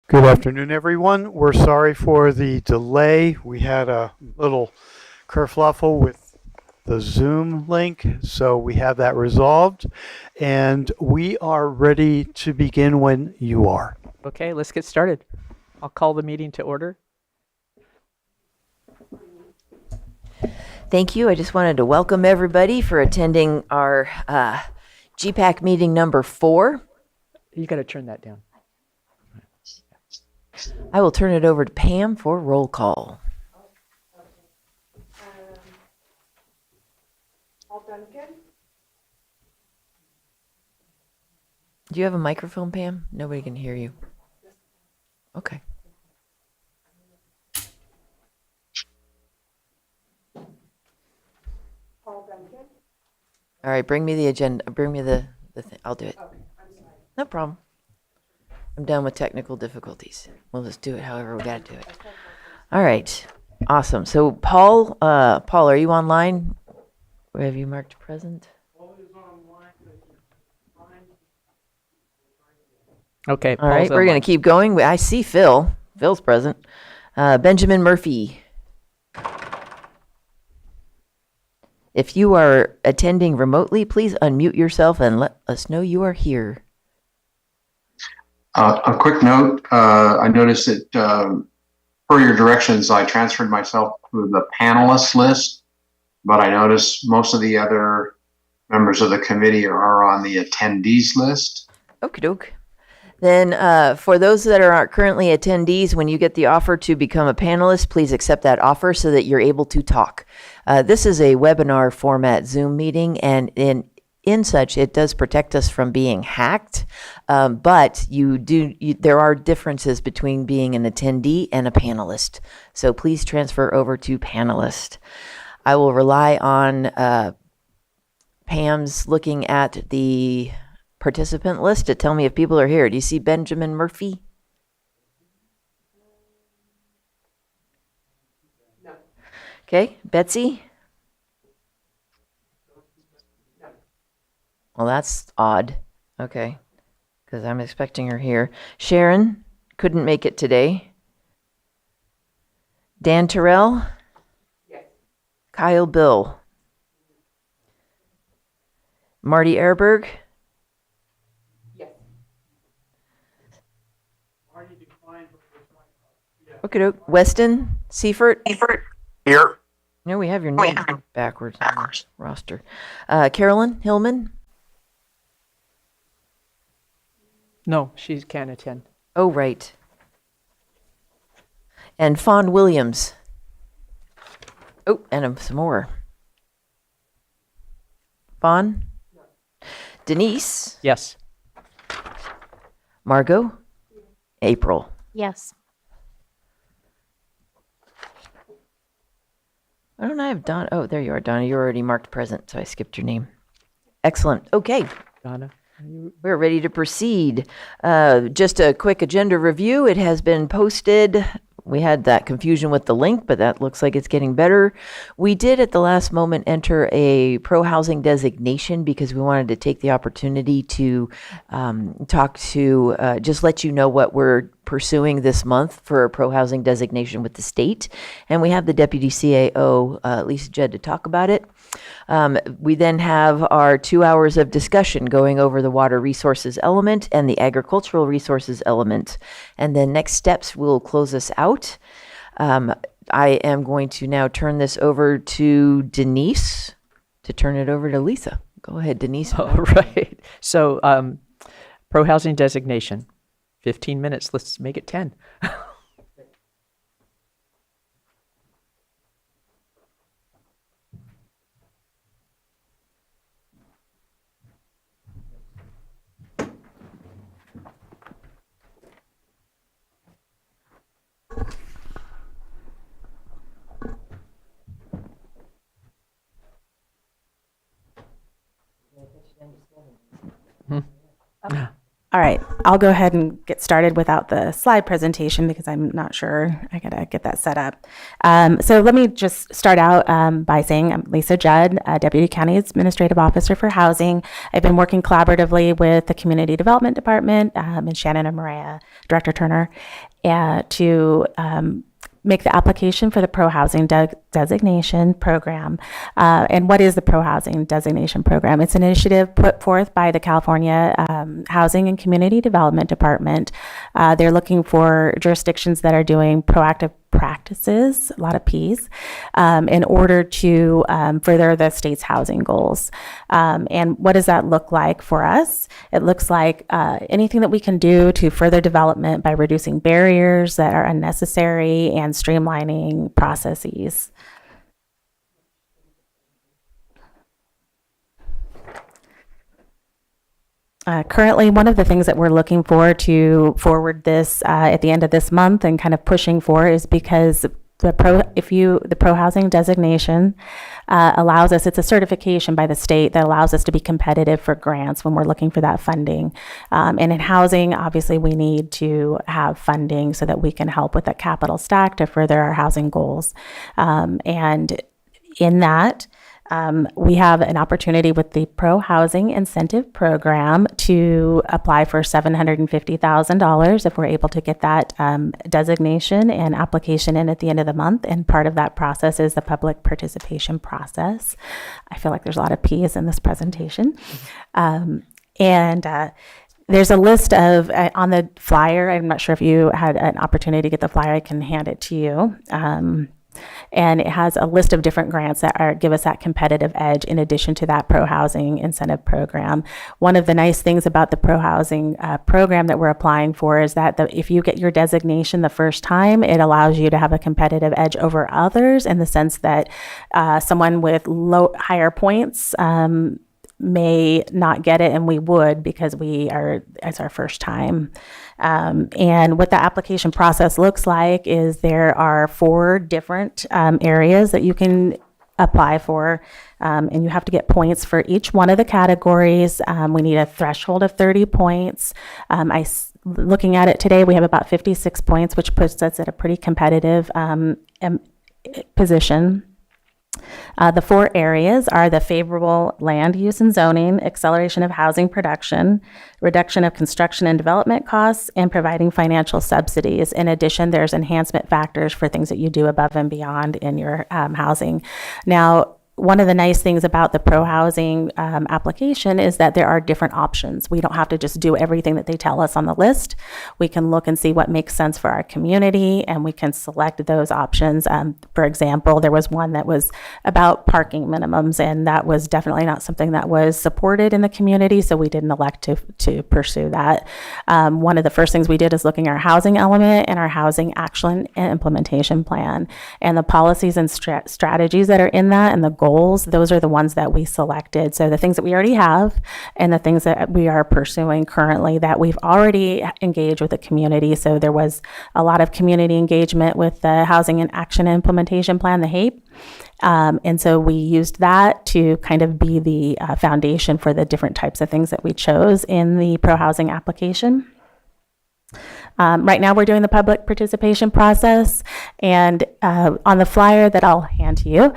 Good afternoon, everyone. We're sorry for the delay. We had a little kerfluffle with the Zoom link, so we have that resolved, and we are ready to begin when you are. Okay, let's get started. I'll call the meeting to order. Thank you. I just wanted to welcome everybody for attending our GPAC meeting number 4. You got to turn that down. I will turn it over to Pam for roll call. Do you have a microphone, Pam? Nobody can hear you. Okay. All right, bring me the agenda. Bring me the thing. I'll do it. No problem. I'm done with technical difficulties. We'll just do it however we got to do it. All right. Awesome. So Paul, are you online? Or have you marked present? Okay. All right. We're going to keep going. I see Phil. Phil's present. Benjamin Murphy. If you are attending remotely, please unmute yourself and let us know you are here. A quick note, I noticed that per your directions, I transferred myself to the panelist list, but I noticed most of the other members of the committee are on the attendees list. Okie doke. Then for those that are currently attendees, when you get the offer to become a panelist, please accept that offer so that you're able to talk. This is a webinar format Zoom meeting, and in such, it does protect us from being hacked, but there are differences between being an attendee and a panelist. So please transfer over to panelist. I will rely on Pam's looking at the participant list to tell me if people are here. Do you see Benjamin Murphy? No. Okay, Betsy? Well, that's odd. Okay, because I'm expecting her here. Sharon couldn't make it today. Dan Terrell? Yes. Kyle Bill? Marty Ehrberg? Yes. Marty declined. Okay, Weston Seifert? Here. No, we have your name backwards on the roster. Carolyn Hillman? No, she can't attend. Oh, right. And Fawn Williams. Oh, and some more. Fawn? Denise? Yes. Margot? April? Yes. Why don't I have Donna? Oh, there you are, Donna. You're already marked present, so I skipped your name. Excellent. Okay. Donna? We're ready to proceed. Just a quick agenda review. It has been posted. We had that confusion with the link, but that looks like it's getting better. We did at the last moment enter a pro-housing designation because we wanted to take the opportunity to just let you know what we're pursuing this month for a pro-housing designation with the state. And we have the Deputy CAO, Lisa Judd, to talk about it. We then have our 2 hours of discussion going over the water resources element and the agricultural resources element. And then next steps will close us out. I am going to now turn this over to Denise to turn it over to Lisa. Go ahead, Denise. All right. So pro-housing designation, 15 minutes. Let's make it 10. All right, I'll go ahead and get started without the slide presentation because I'm not sure. I gotta get that set up. So let me just start out by saying I'm Lisa Judd, Deputy County Administrative Officer for Housing. I've been working collaboratively with the Community Development Department and Shannon and Maria, Director Turner, to make the application for the Pro-Housing Designation Program. And what is the Pro-Housing Designation Program? It's an initiative put forth by the California Housing and Community Development Department. They're looking for jurisdictions that are doing proactive practices, a lot of P's, in order to further the state's housing goals. And what does that look like for us? It looks like anything that we can do to further development by reducing barriers that are unnecessary and streamlining processes. Currently, one of the things that we're looking for to forward this at the end of this month and kind of pushing for is because the pro-housing designation allows us, it's a certification by the state that allows us to be competitive for grants when we're looking for that funding. And in housing, obviously, we need to have funding so that we can help with that capital stack to further our housing goals. And in that, we have an opportunity with the Pro Housing Incentive Program to apply for $750,000 if we're able to get that designation and application in at the end of the month. And part of that process is the public participation process. I feel like there's a lot of P's in this presentation. There's a list of, on the flyer, I'm not sure if you had an opportunity to get the flyer, I can hand it to you. And it has a list of different grants that give us that competitive edge in addition to that Pro-Housing Incentive Program. One of the nice things about the Pro-Housing program that we're applying for is that if you get your designation the first time, it allows you to have a competitive edge over others in the sense that someone with higher points may not get it, and we would because it's our first time. And what the application process looks like is there are 4 different areas that you can apply for, and you have to get points for each one of the categories. We need a threshold of 30 points. Looking at it today, we have about 56 points, which puts us at a pretty competitive position. The 4 areas are the favorable land use and zoning, acceleration of housing production, reduction of construction and development costs, and providing financial subsidies. In addition, there's enhancement factors for things that you do above and beyond in your housing. Now, one of the nice things about the pro-housing application is that there are different options. We don't have to just do everything that they tell us on the list. We can look and see what makes sense for our community, and we can select those options. For example, there was one that was about parking minimums, and that was definitely not something that was supported in the community, so we didn't elect to pursue that. One of the first things we did is looking at our housing element and our housing action and implementation plan, and the policies and strategies that are in that and the goals, those are the ones that we selected. So the things that we already have and the things that we are pursuing currently that we've already engaged with the community. So there was a lot of community engagement with the Housing and Action and Implementation Plan, the HAPE. And so we used that to kind of be the foundation for the different types of things that we chose in the pro-housing application. Right now we're doing the public participation process, and on the flyer that I'll hand to you,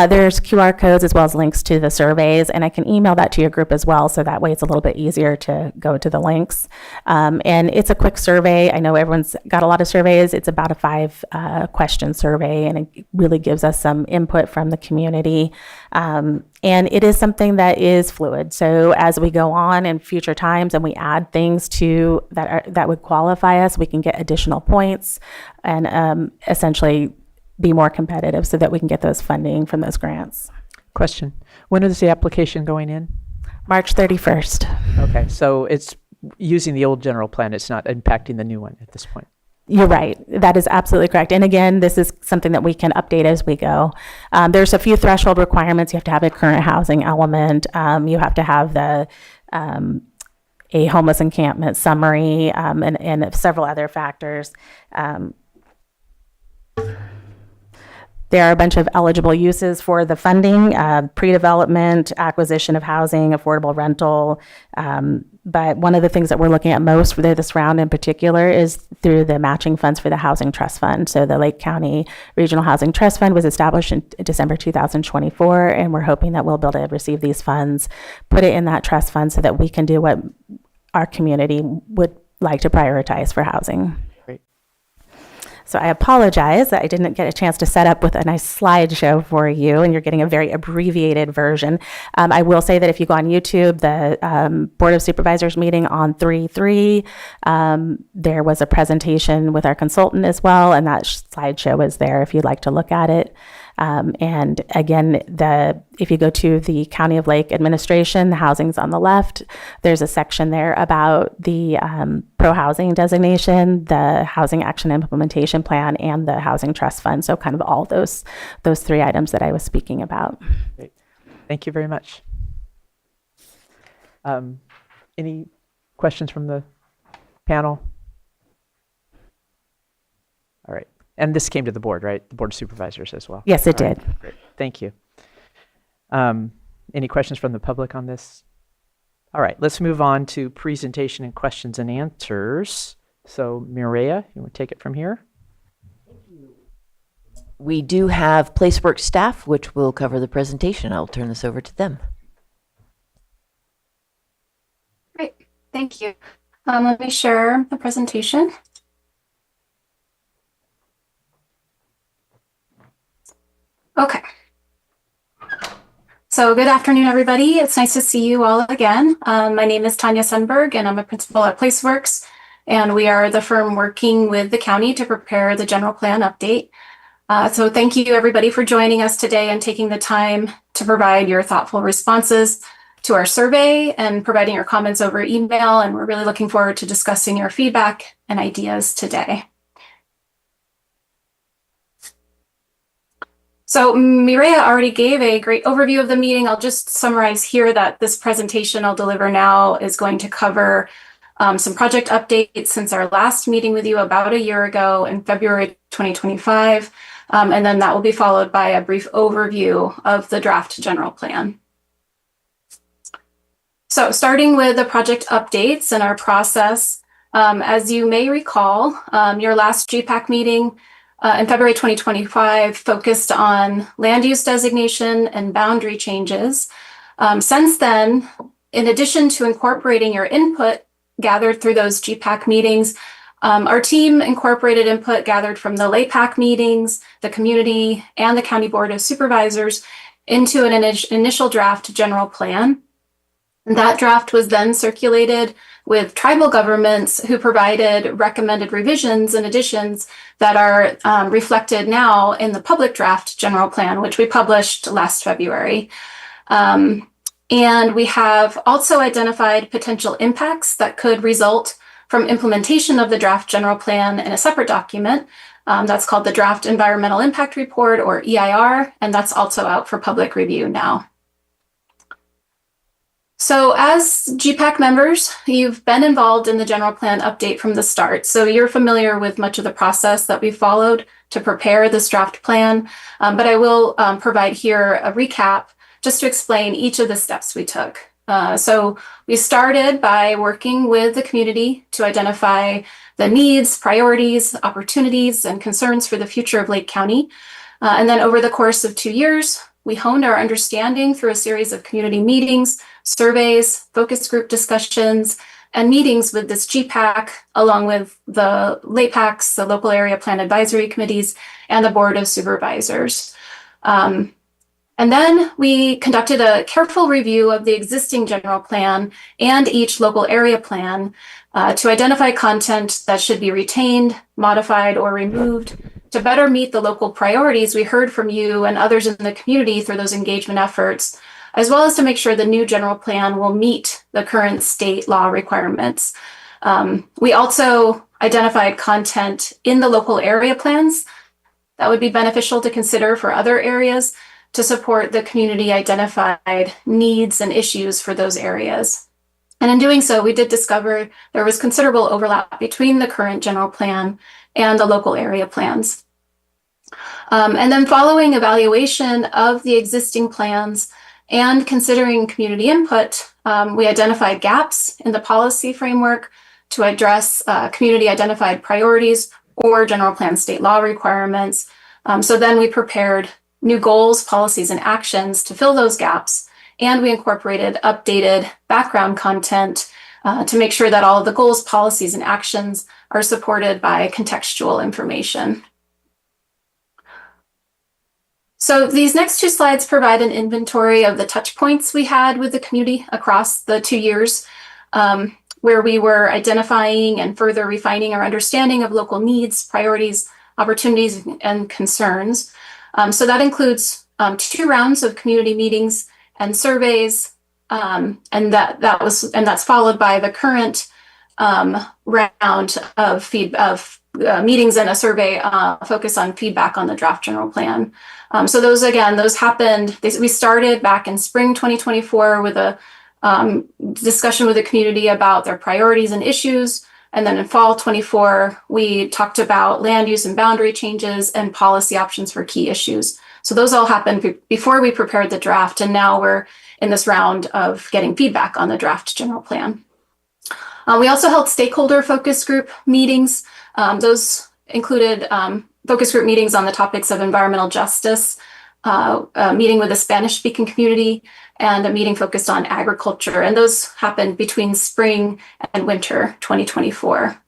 there's QR codes as well as links to the surveys, and I can email that to your group as well, so that way it's a little bit easier to go to the links. And it's a quick survey. I know everyone's got a lot of surveys. It's about a 5 question survey, and it really gives us some input from the community. And it is something that is fluid. So as we go on in future times and we add things to that would qualify us, we can get additional points and essentially be more competitive so that we can get those funding from those grants. Question. When is the application going in? March 31st. Okay, so it's using the old general plan. It's not impacting the new one at this point. You're right. That is absolutely correct. And again, this is something that we can update as we go. There's a few threshold requirements. You have to have a current housing element. You have to have a homeless encampment summary, and several other factors. There are a bunch of eligible uses for the funding, pre-development, acquisition of housing, affordable rental. But one of the things that we're looking at most for this round in particular is through the matching funds for the Housing Trust Fund. So the Lake County Regional Housing Trust Fund was established in December 2024, and we're hoping that we'll be able to receive these funds, put it in that trust fund so that we can do what our community would like to prioritize for housing. Great. So I apologize that I didn't get a chance to set up with a nice slideshow for you, and you're getting a very abbreviated version. I will say that if you go on YouTube, the Board of Supervisors meeting on 3/3, there was a presentation with our consultant as well, and that slideshow is there if you'd like to look at it. And again, if you go to the County of Lake Administration, the housing's on the left. There's a section there about the pro-housing designation, the Housing Action Implementation Plan, and the Housing Trust Fund. So kind of all those three items that I was speaking about. Great. Thank you very much. Any questions from the panel? All right. And this came to the board, right? The Board of Supervisors as well? Yes, it All right. did. Great. Thank you. Any questions from the public on this? All right. Let's move on to presentation and questions and answers. So Mireya, you want to take it from here? We do have Placework staff, which will cover the presentation. I'll turn this over to them. Great, thank you. Let me share the presentation. Okay. So good afternoon, everybody. It's nice to see you all again. My name is Tanya Sundberg, and I'm a principal at Placeworks, and we are the firm working with the county to prepare the general plan update. So thank you, everybody, for joining us today and taking the time to provide your thoughtful responses to our survey and providing your comments over email. And we're really looking forward to discussing your feedback and ideas today. So Mireya already gave a great overview of the meeting. I'll just summarize here that this presentation I'll deliver now is going to cover some project updates since our last meeting with you about a year ago in February 2025. And then that will be followed by a brief overview of the draft general plan. So starting with the project updates and our process, as you may recall, your last GPAC meeting in February 2025 focused on land use designation and boundary changes. Since then, in addition to incorporating your input gathered through those GPAC meetings, our team incorporated input gathered from the LAPAC meetings, the community, and the County Board of Supervisors into an initial draft general plan. And that draft was then circulated with tribal governments who provided recommended revisions and additions that are reflected now in the public draft general plan, which we published last February. And we have also identified potential impacts that could result from implementation of the draft general plan in a separate document. That's called the Draft Environmental Impact Report, or EIR, and that's also out for public review now. So as GPAC members, you've been involved in the general plan update from the start. So you're familiar with much of the process that we followed to prepare this draft plan. But I will provide here a recap just to explain each of the steps we took. So we started by working with the community to identify the needs, priorities, opportunities, and concerns for the future of Lake County. And then over the course of 2 years, we honed our understanding through a series of community meetings, surveys, focus group discussions, and meetings with this GPAC, along with the LAPACs, the local area plan advisory committees, and the Board of Supervisors. And then we conducted a careful review of the existing general plan and each local area plan to identify content that should be retained, modified, or removed to better meet the local priorities we heard from you and others in the community through those engagement efforts, as well as to make sure the new general plan will meet the current state law requirements. We also identified content in the local area plans that would be beneficial to consider for other areas to support the community identified needs and issues for those areas. And in doing so, we did discover there was considerable overlap between the current general plan and the local area plans. And then following evaluation of the existing plans and considering community input, we identified gaps in the policy framework to address community identified priorities or general plan state law requirements. So then we prepared new goals, policies, and actions to fill those gaps. And we incorporated updated background content to make sure that all of the goals, policies, and actions are supported by contextual information. So these next two slides provide an inventory of the touch points we had with the community across the 2 years, where we were identifying and further refining our understanding of local needs, priorities, opportunities, and concerns. So that includes 2 rounds of community meetings and surveys, and that's followed by the current round of meetings and a survey focused on feedback on the draft general plan. So those happened. We started back in spring 2024 with a discussion with the community about their priorities and issues. And then in fall 24, we talked about land use and boundary changes and policy options for key issues. So those all happened before we prepared the draft. And now we're in this round of getting feedback on the draft general plan. We also held stakeholder focus group meetings. Those included focus group meetings on the topics of environmental justice, a meeting with the Spanish-speaking community, and a meeting focused on agriculture. And those happened between spring and winter 2024.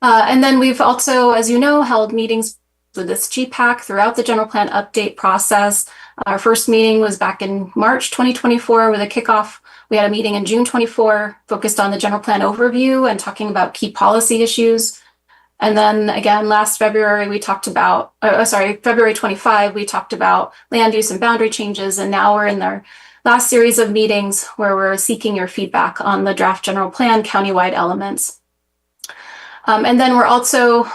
And then we've also, as you know, held meetings with this GPAC throughout the general plan update process. Our first meeting was back in March 2024 with a kickoff. We had a meeting in June 24 focused on the general plan overview and talking about key policy issues. And then again, last February, we talked about, February 25, we talked about land use and boundary changes. And now we're in our last series of meetings where we're seeking your feedback on the draft general plan countywide elements. And then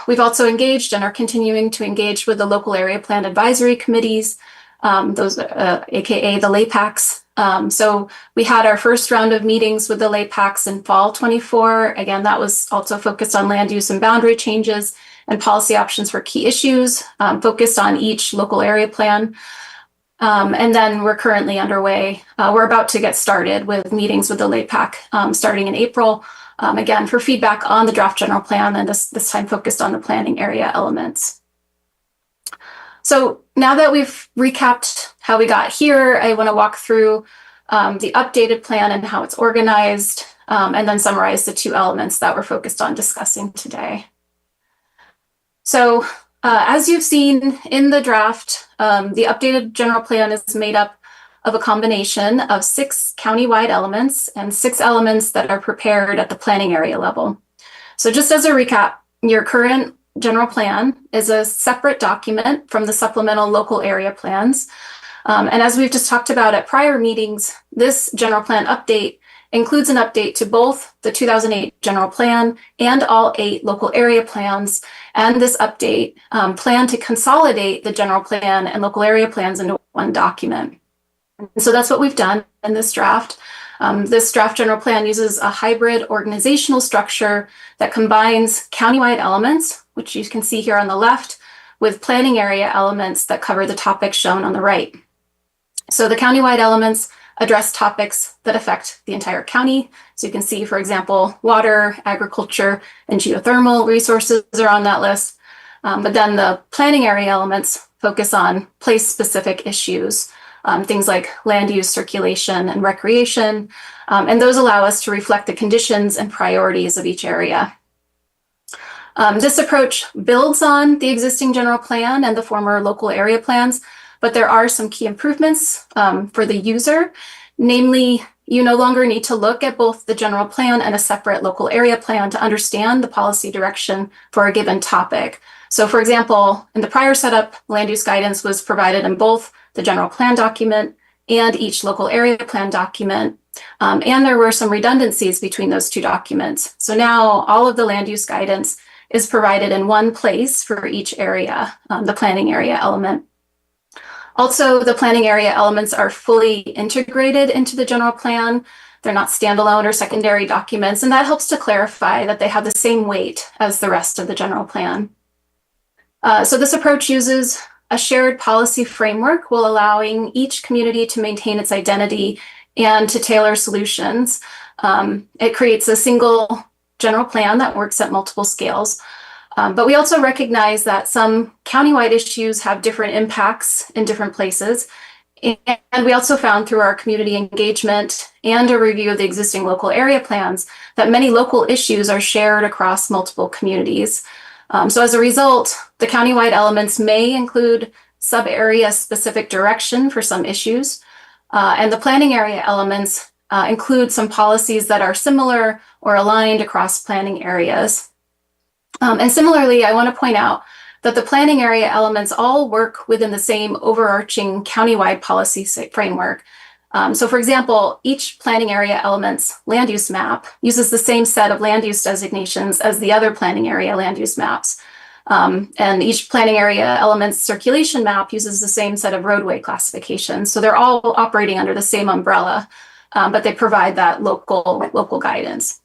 we've also engaged and are continuing to engage with the local area plan advisory committees, those AKA the LAPACs. So we had our first round of meetings with the LAPACs in fall 24. Again, that was also focused on land use and boundary changes and policy options for key issues, focused on each local area plan. And then we're currently underway. We're about to get started with meetings with the LAPAC starting in April, again, for feedback on the draft general plan, and this time focused on the planning area elements. So now that we've recapped how we got here, I want to walk through the updated plan and how it's organized, and then summarize the 2 elements that we're focused on discussing today. So as you've seen in the draft, the updated general plan is made up of a combination of 6 countywide elements and 6 elements that are prepared at the planning area level. So just as a recap, your current general plan is a separate document from the supplemental local area plans. And as we've just talked about at prior meetings, this general plan update includes an update to both the 2008 general plan and all 8 local area plans. And this update plan to consolidate the general plan and local area plans into one document. So that's what we've done in this draft. This draft general plan uses a hybrid organizational structure that combines countywide elements, which you can see here on the left, with planning area elements that cover the topics shown on the right. So the countywide elements address topics that affect the entire county. So you can see, for example, water, agriculture, and geothermal resources are on that list. But then the planning area elements focus on place-specific issues, things like land use, circulation, and recreation. And those allow us to reflect the conditions and priorities of each area. This approach builds on the existing general plan and the former local area plans, but there are some key improvements for the user. Namely, you no longer need to look at both the general plan and a separate local area plan to understand the policy direction for a given topic. So for example, in the prior setup, land use guidance was provided in both the general plan document and each local area plan document. And there were some redundancies between those 2 documents. So now all of the land use guidance is provided in one place for each area, the planning area element. Also, the planning area elements are fully integrated into the general plan. They're not standalone or secondary documents, and that helps to clarify that they have the same weight as the rest of the general plan. So this approach uses a shared policy framework while allowing each community to maintain its identity and to tailor solutions. It creates a single general plan that works at multiple scales. But we also recognize that some countywide issues have different impacts in different places. And we also found through our community engagement and a review of the existing local area plans that many local issues are shared across multiple communities. So as a result, the countywide elements may include sub-area specific direction for some issues, and the planning area elements include some policies that are similar or aligned across planning areas. And similarly, I want to point out that the planning area elements all work within the same overarching countywide policy framework. So for example, each planning area element's land use map uses the same set of land use designations as the other planning area land use maps. And each planning area element's circulation map uses the same set of roadway classifications. So they're all operating under the same umbrella, but they provide that local guidance.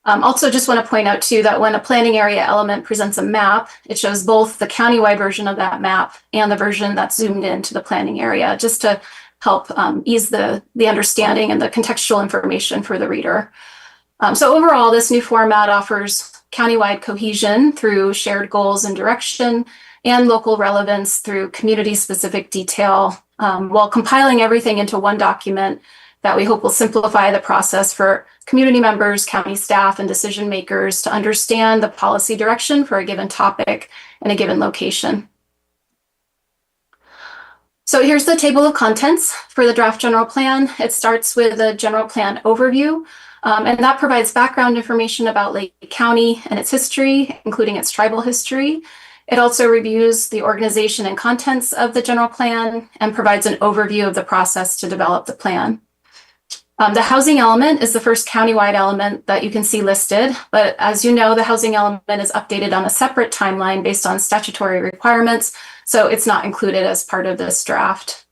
Also just want to point out too that when a planning area element presents a map, it shows both the countywide version of that map and the version that's zoomed into the planning area, just to help ease the understanding and the contextual information for the reader. So overall, this new format offers countywide cohesion through shared goals and direction, and local relevance through community-specific detail, while compiling everything into one document that we hope will simplify the process for community members, county staff, and decision makers to understand the policy direction for a given topic in a given location. So here's the table of contents for the draft general plan. It starts with a general plan overview, and that provides background information about Lake County and its history, including its tribal history. It also reviews the organization and contents of the general plan and provides an overview of the process to develop the plan. The housing element is the first countywide element that you can see listed, but as you know, the housing element is updated on a separate timeline based on statutory requirements, so it's not included as part of this draft.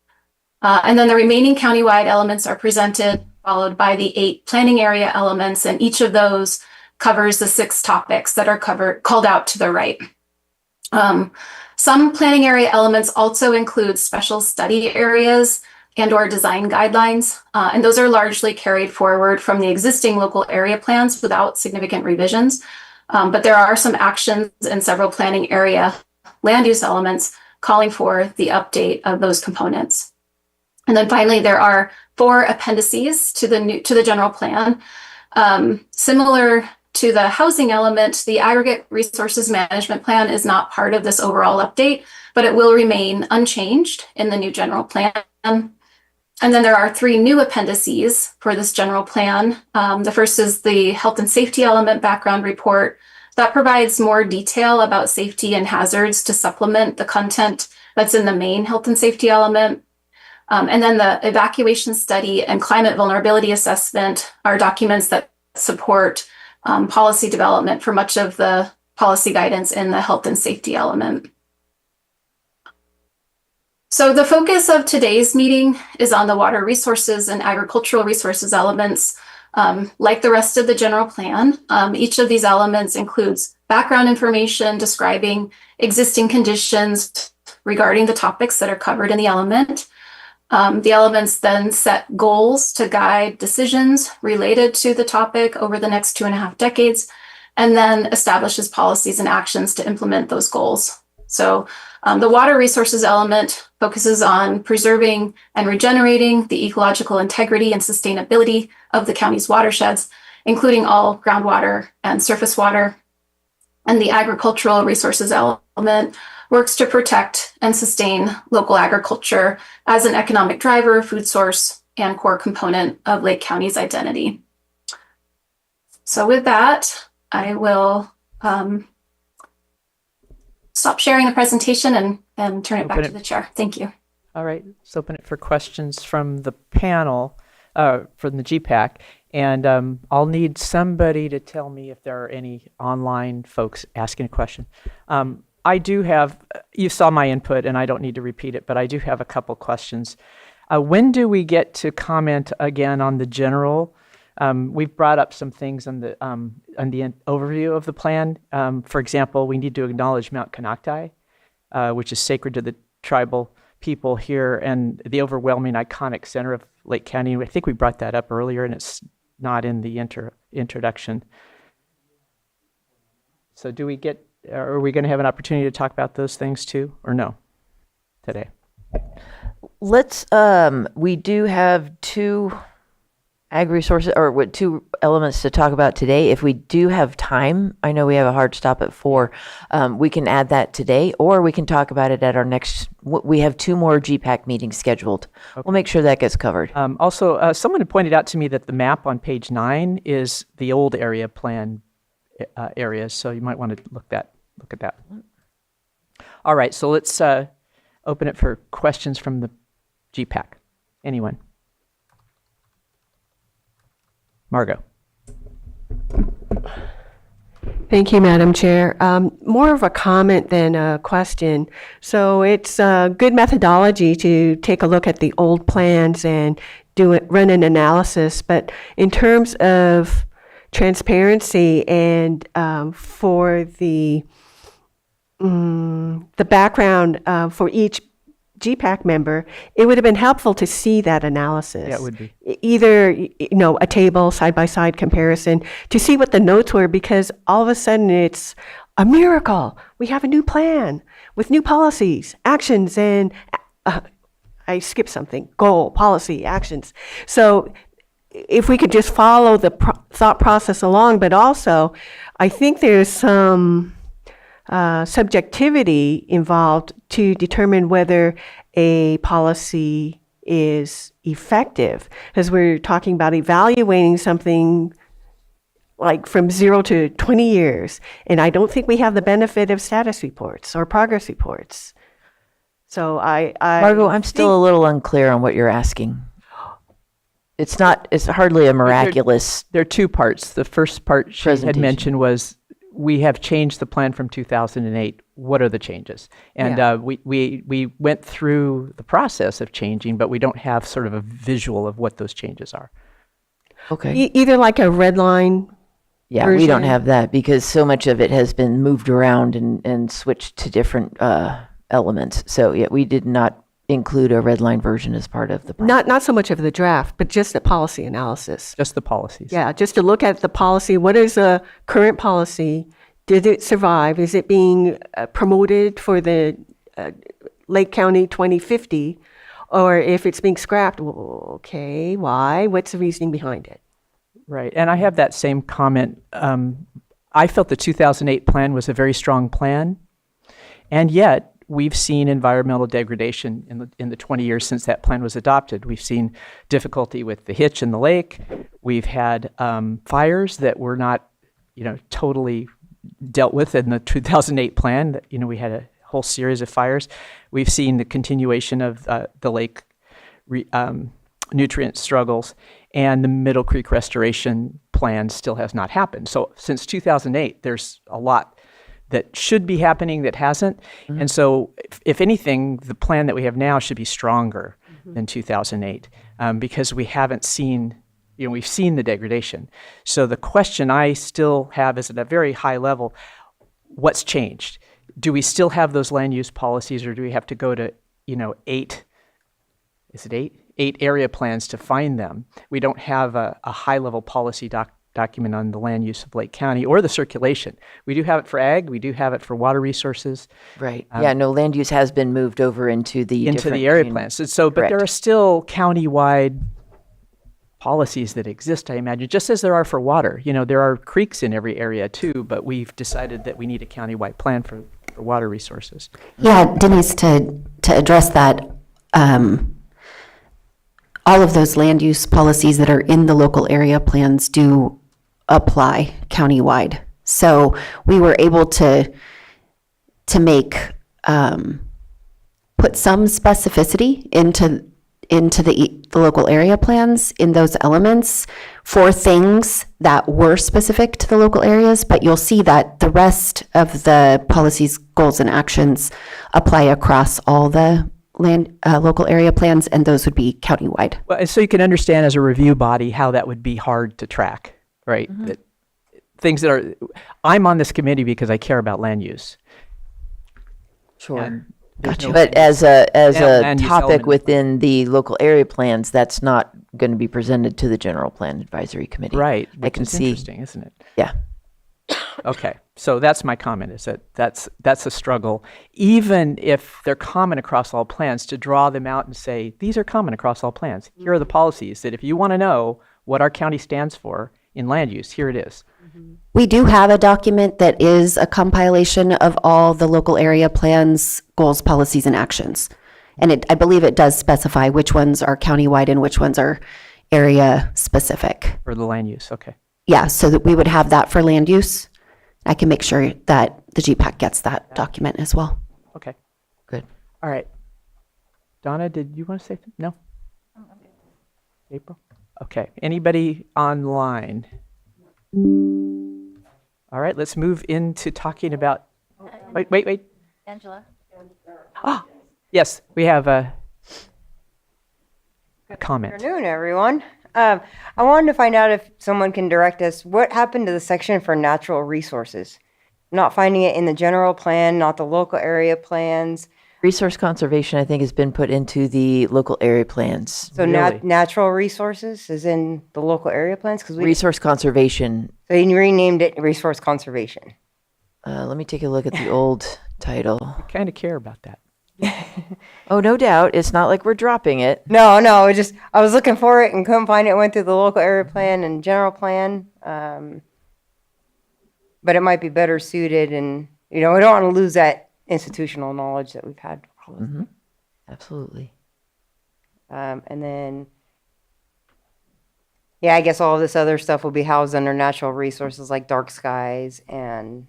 And then the remaining countywide elements are presented, followed by the 8 planning area elements, and each of those covers the 6 topics that are called out to the right. Some planning area elements also include special study areas and/or design guidelines, and those are largely carried forward from the existing local area plans without significant revisions. But there are some actions in several planning area land use elements calling for the update of those components. And then finally, there are 4 appendices to the general plan. Similar to the housing element, the aggregate resources management plan is not part of this overall update, but it will remain unchanged in the new general plan. And then there are 3 new appendices for this general plan. The first is the health and safety element background report that provides more detail about safety and hazards to supplement the content that's in the main health and safety element. And then the evacuation study and climate vulnerability assessment are documents that support policy development for much of the policy guidance in the health and safety element. So the focus of today's meeting is on the water resources and agricultural resources elements. Like the rest of the general plan, each of these elements includes background information describing existing conditions regarding the topics that are covered in the element. The elements then set goals to guide decisions related to the topic over the next 2.5 decades, and then establishes policies and actions to implement those goals. So the water resources element focuses on preserving and regenerating the ecological integrity and sustainability of the county's watersheds, including all groundwater and surface water. And the agricultural resources element works to protect and sustain local agriculture as an economic driver, food source, and core component of Lake County's identity. So with that, I will stop sharing the presentation and turn it back to the chair. Thank you. All right, let's open it for questions from the panel, from the GPAC. And I'll need somebody to tell me if there are any online folks asking a question. I do have, you saw my input and I don't need to repeat it, but I do have a couple questions. When do we get to comment again on the general We've brought up some things on the overview of the plan. For example, we need to acknowledge Mount Konocti, which is sacred to the tribal people here and the overwhelming iconic center of Lake County. I think we brought that up earlier, and it's not in the introduction. So are we going to have an opportunity to talk about those things too, or no, today? We do have two ag resources, or two elements to talk about today. If we do have time, I know we have a hard stop at 4, we can add that today, or we can talk about it at our next, we have 2 more GPAC meetings scheduled. Okay. We'll make sure that gets covered. Also, someone had pointed out to me that the map on page 9 is the old area plan areas, so you might want to look at that. All right, so let's open it for questions from the GPAC. Anyone? Margot. Thank you, Madam Chair. More of a comment than a question. So it's a good methodology to take a look at the old plans and run an analysis. But in terms of transparency and for the background for each GPAC member, it would have been helpful to see that analysis. Yeah, it would be. Either, a table, side-by-side comparison, to see what the notes were, because all of a sudden it's a miracle. We have a new plan with new policies, actions, and I skipped something, goal, policy, actions. So if we could just follow the thought process along, but also I think there's some subjectivity involved to determine whether a policy is effective, because we're talking about evaluating something like from 0 to 20 years, and I don't think we have the benefit of status reports or progress reports. So Margot, I'm still a little unclear on what you're asking. It's hardly a miraculous. There are 2 parts. The first part she had mentioned was, we have changed the plan from 2008. What are the changes? And we went through the process of changing, but we don't have sort of a visual of what those changes are. Okay. Either like a red line. Yeah, version. We don't have that because so much of it has been moved around and switched to different elements. So yeah, we did not include a red line version as part of the process. Not so much of the draft, but just the policy analysis. Just the policies. Yeah, just to look at the policy. What is a current policy? Did it survive? Is it being promoted for the Lake County 2050? Or if it's being scrapped, well, okay, why? What's the reasoning behind it? Right, and I have that same comment. I felt the 2008 plan was a very strong plan, and yet we've seen environmental degradation in the 20 years since that plan was adopted. We've seen difficulty with the hitch in the lake. We've had fires that were not, totally dealt with in the 2008 plan. We had a whole series of fires. We've seen the continuation of the lake nutrient struggles, and the Middle Creek restoration plan still has not happened. So since 2008, there's a lot that should be happening that hasn't. Mm-hmm. And so if anything, the plan that we have now should be stronger than 2008 because we haven't seen, we've seen the degradation. So the question I still have is at a very high level, what's changed? Do we still have those land use policies, or do we have to go to, 8 area plans to find them? We don't have a high level policy document on the land use of Lake County or the circulation. We do have it for ag. We do have it for water resources. Right. Land use has been moved over into the area plans. But there are still county-wide policies that exist, I imagine, just as there are for water. There are creeks in every area too, but we've decided that we need a county-wide plan for water resources. Yeah, Denise, to address that, all of those land use policies that are in the local area plans do apply countywide. So we were able to make put some specificity into the local area plans in those elements for things that were specific to the local areas, but you'll see that the rest of the policies, goals, and actions apply across all the local area plans, and those would be countywide. Well, and so you can understand as a review body how that would be hard to track, right? That things that are, I'm on this committee because I care about land use. Sure. And there's no But land as Yeah, a land use topic element. within the local area plans, that's not going to be presented to the general plan advisory committee. right, I which can is see. interesting, isn't it? Yeah. Okay, so that's my comment, is that that's a struggle, even if they're common across all plans, to draw them out and say, these are common across all plans. Here are the policies that if you want to know what our county stands for in land use, here it is. We do have a document that is a compilation of all the local area plans, goals, policies, and actions. And I believe it does specify which ones are countywide and which ones are area specific. For the land use, okay. Yeah, so that we would have that for land use. I can make sure that the GPAC gets that document as well. Okay, Good. all right. Donna, did you want to say something? No? April? Okay, anybody online? All right, let's move into talking about, wait. Angela? Ah, yes, we have a comment. Afternoon, everyone. I wanted to find out if someone can direct us, what happened to the section for natural resources? Not finding it in the general plan, not the local area plans. Resource conservation, I think, has been put into the local area plans. So Really? natural resources is in the local area plans? Because Resource conservation, so you renamed it resource conservation. let me take a look at the old title. I kind of care about that. Oh, no doubt. It's not like we're dropping it. No, it just, I was looking for it and couldn't find it. Went through the local area plan and general plan. But it might be better suited, and, we don't want to lose that institutional knowledge that we've had. Absolutely. And then, yeah, I guess all of this other stuff will be housed under natural resources like dark skies, and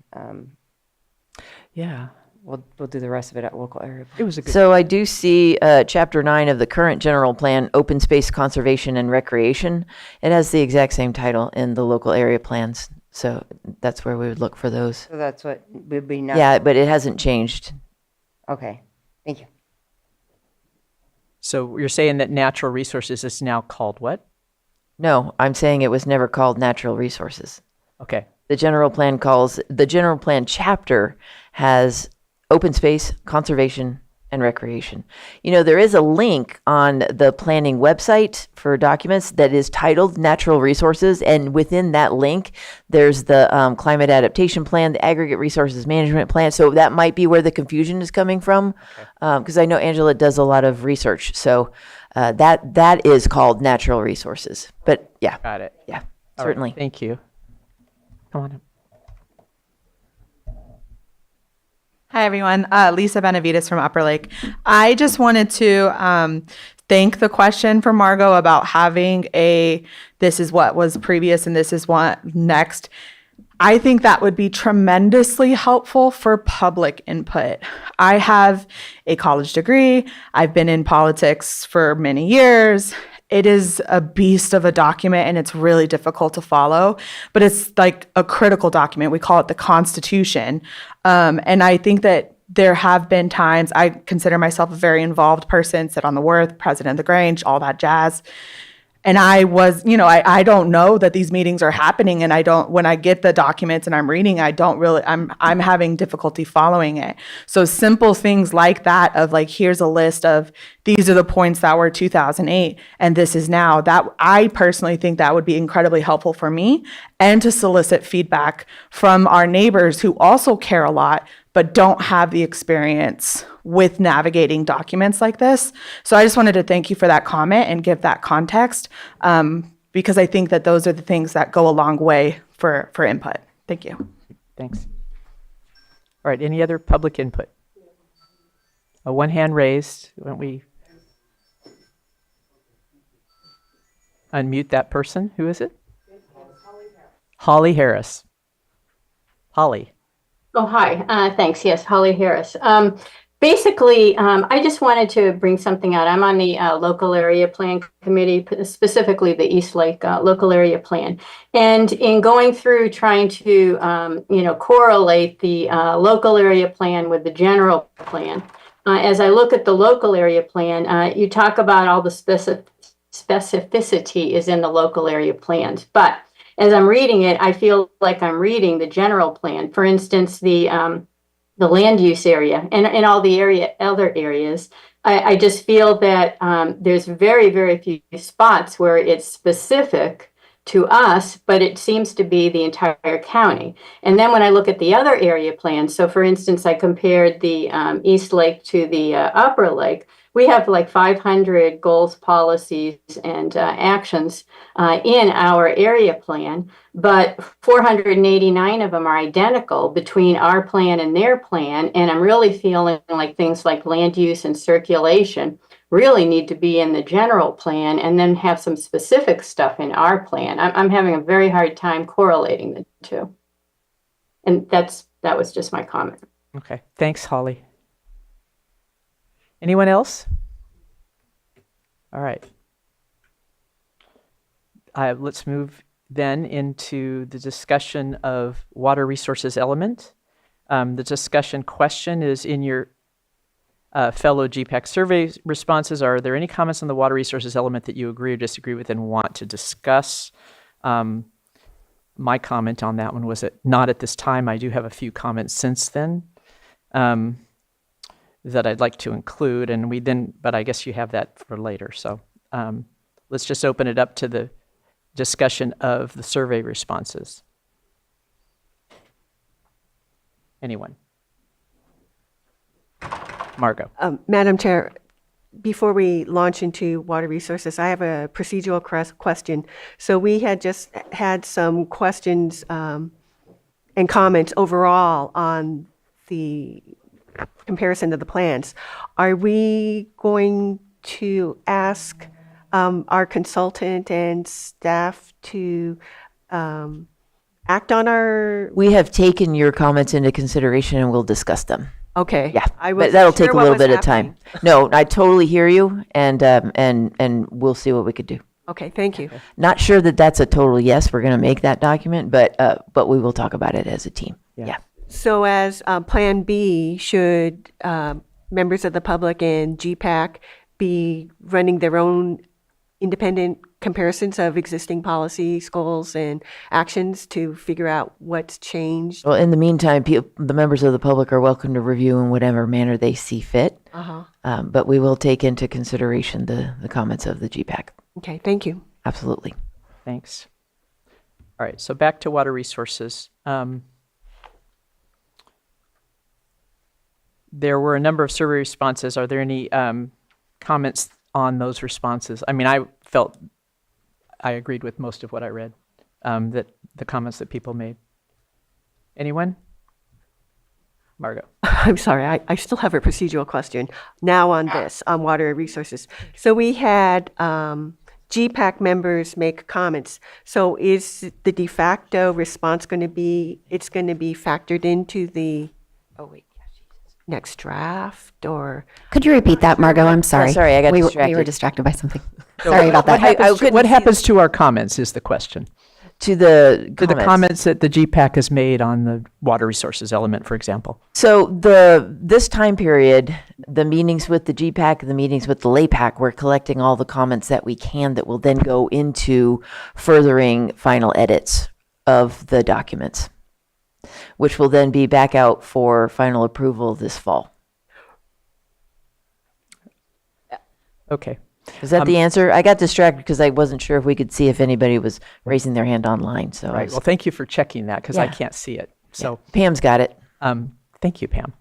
Yeah, we'll do the rest of it at local area. it was a good, So I do see Chapter 9 of the current general plan, Open Space Conservation and Recreation. It has the exact same title in the local area plans. So that's where we would look for those. So that's what would be Yeah, but it hasn't changed. Okay, thank you. so you're saying that natural resources is now called what? No, I'm saying it was never called natural resources. Okay, The general plan chapter has open space, conservation, and recreation. There is a link on the planning website for documents that is titled natural resources. And within that link, there's the climate adaptation plan, the aggregate resources management plan. So that might be where the confusion is coming from. Because I know Angela does a lot of research. So that is called natural resources. But yeah, got it. yeah, All right, certainly. thank you. Come on up. Hi, everyone. Lisa Benavides from Upper Lake. I just wanted to thank the question from Margot about having this is what was previous and this is what next. I think that would be tremendously helpful for public input. I have a college degree. I've been in politics for many years. It is a beast of a document and it's really difficult to follow, but it's like a critical document. We call it the Constitution. And I think that there have been times, I consider myself a very involved person, sit on the Worth, president of the Grange, all that jazz. And I was, I don't know that these meetings are happening. And when I get the documents and I'm reading, I'm having difficulty following it. So simple things like that of like, here's a list of, these are the points that were 2008 and this is now, that I personally think that would be incredibly helpful for me and to solicit feedback from our neighbors who also care a lot, but don't have the experience with navigating documents like this. So I just wanted to thank you for that comment and give that context, because I think that those are the things that go a long way for input. Thank you. Thanks. All right, any other public input? One hand raised. Why don't we unmute that person? Who is it? Holly Harris. Holly. Oh, hi. Thanks. Yes, Holly Harris. Basically, I just wanted to bring something out. I'm on the local area plan committee, specifically the East Lake local area plan. And in going through trying to, correlate the local area plan with the general plan, as I look at the local area plan, you talk about all the specificity is in the local area plans, but as I'm reading it, I feel like I'm reading the general plan. For instance, the land use area and all the other areas. I just feel that there's very, very few spots where it's specific to us, but it seems to be the entire county. And then when I look at the other area plans, so for instance, I compared the East Lake to the Upper Lake. We have like 500 goals, policies, and actions in our area plan, but 489 of them are identical between our plan and their plan. And I'm really feeling like things like land use and circulation really need to be in the general plan and then have some specific stuff in our plan. I'm having a very hard time correlating the two. And that was just my comment. Okay, thanks, Holly. Anyone else? All right. Let's move then into the discussion of water resources element. The discussion question is in your fellow GPAC survey responses. Are there any comments on the water resources element that you agree or disagree with and want to discuss? My comment on that one was that not at this time. I do have a few comments since then that I'd like to include, but I guess you have that for later. So let's just open it up to the discussion of the survey responses. Anyone? Margot. Madam Chair, before we launch into water resources, I have a procedural question. So we had just had some questions and comments overall on the comparison of the plans. Are we going to ask our consultant and staff to act on our? We have taken your comments into consideration and we'll discuss them. Okay. Yeah, I but wasn't that'll sure take a what little was bit of time. No, I totally hear you, and we'll see what we could do. Okay, thank you. Not sure that that's a total yes. We're going to make that document, but we will talk about it as a team. Yeah. So as Plan B, should members of the public and GPAC be running their own independent comparisons of existing policies, goals, and actions to figure out what's changed? Well, in the meantime, the members of the public are welcome to review in whatever manner they see fit. But we will take into consideration the comments of the GPAC. Okay, thank you. Absolutely. Thanks. All right, so back to water resources. There were a number of survey responses. Are there any comments on those responses? I mean, I felt I agreed with most of what I read, that the comments that people made. Anyone? Margot. I'm sorry, I still have a procedural question now on this, on water resources. So we had GPAC members make comments. So is the de facto response going to be, it's going to be factored into the, next draft, or? Could you repeat that, Margot? I'm sorry. sorry, I got we distracted. We were distracted by something. Sorry about that. What happens to our comments is the question. To the comments that the GPAC has made on the water resources element, for example. So this time period, the meetings with the GPAC, the meetings with the LAPAC, we're collecting all the comments that we can that will then go into furthering final edits of the documents, which will then be back out for final approval this fall. Okay. Is that the answer? I got distracted because I wasn't sure if we could see if anybody was raising their hand online. So Right. Well, thank you for checking that because I Yeah. can't see it. So Pam's got it. Thank you, Pam.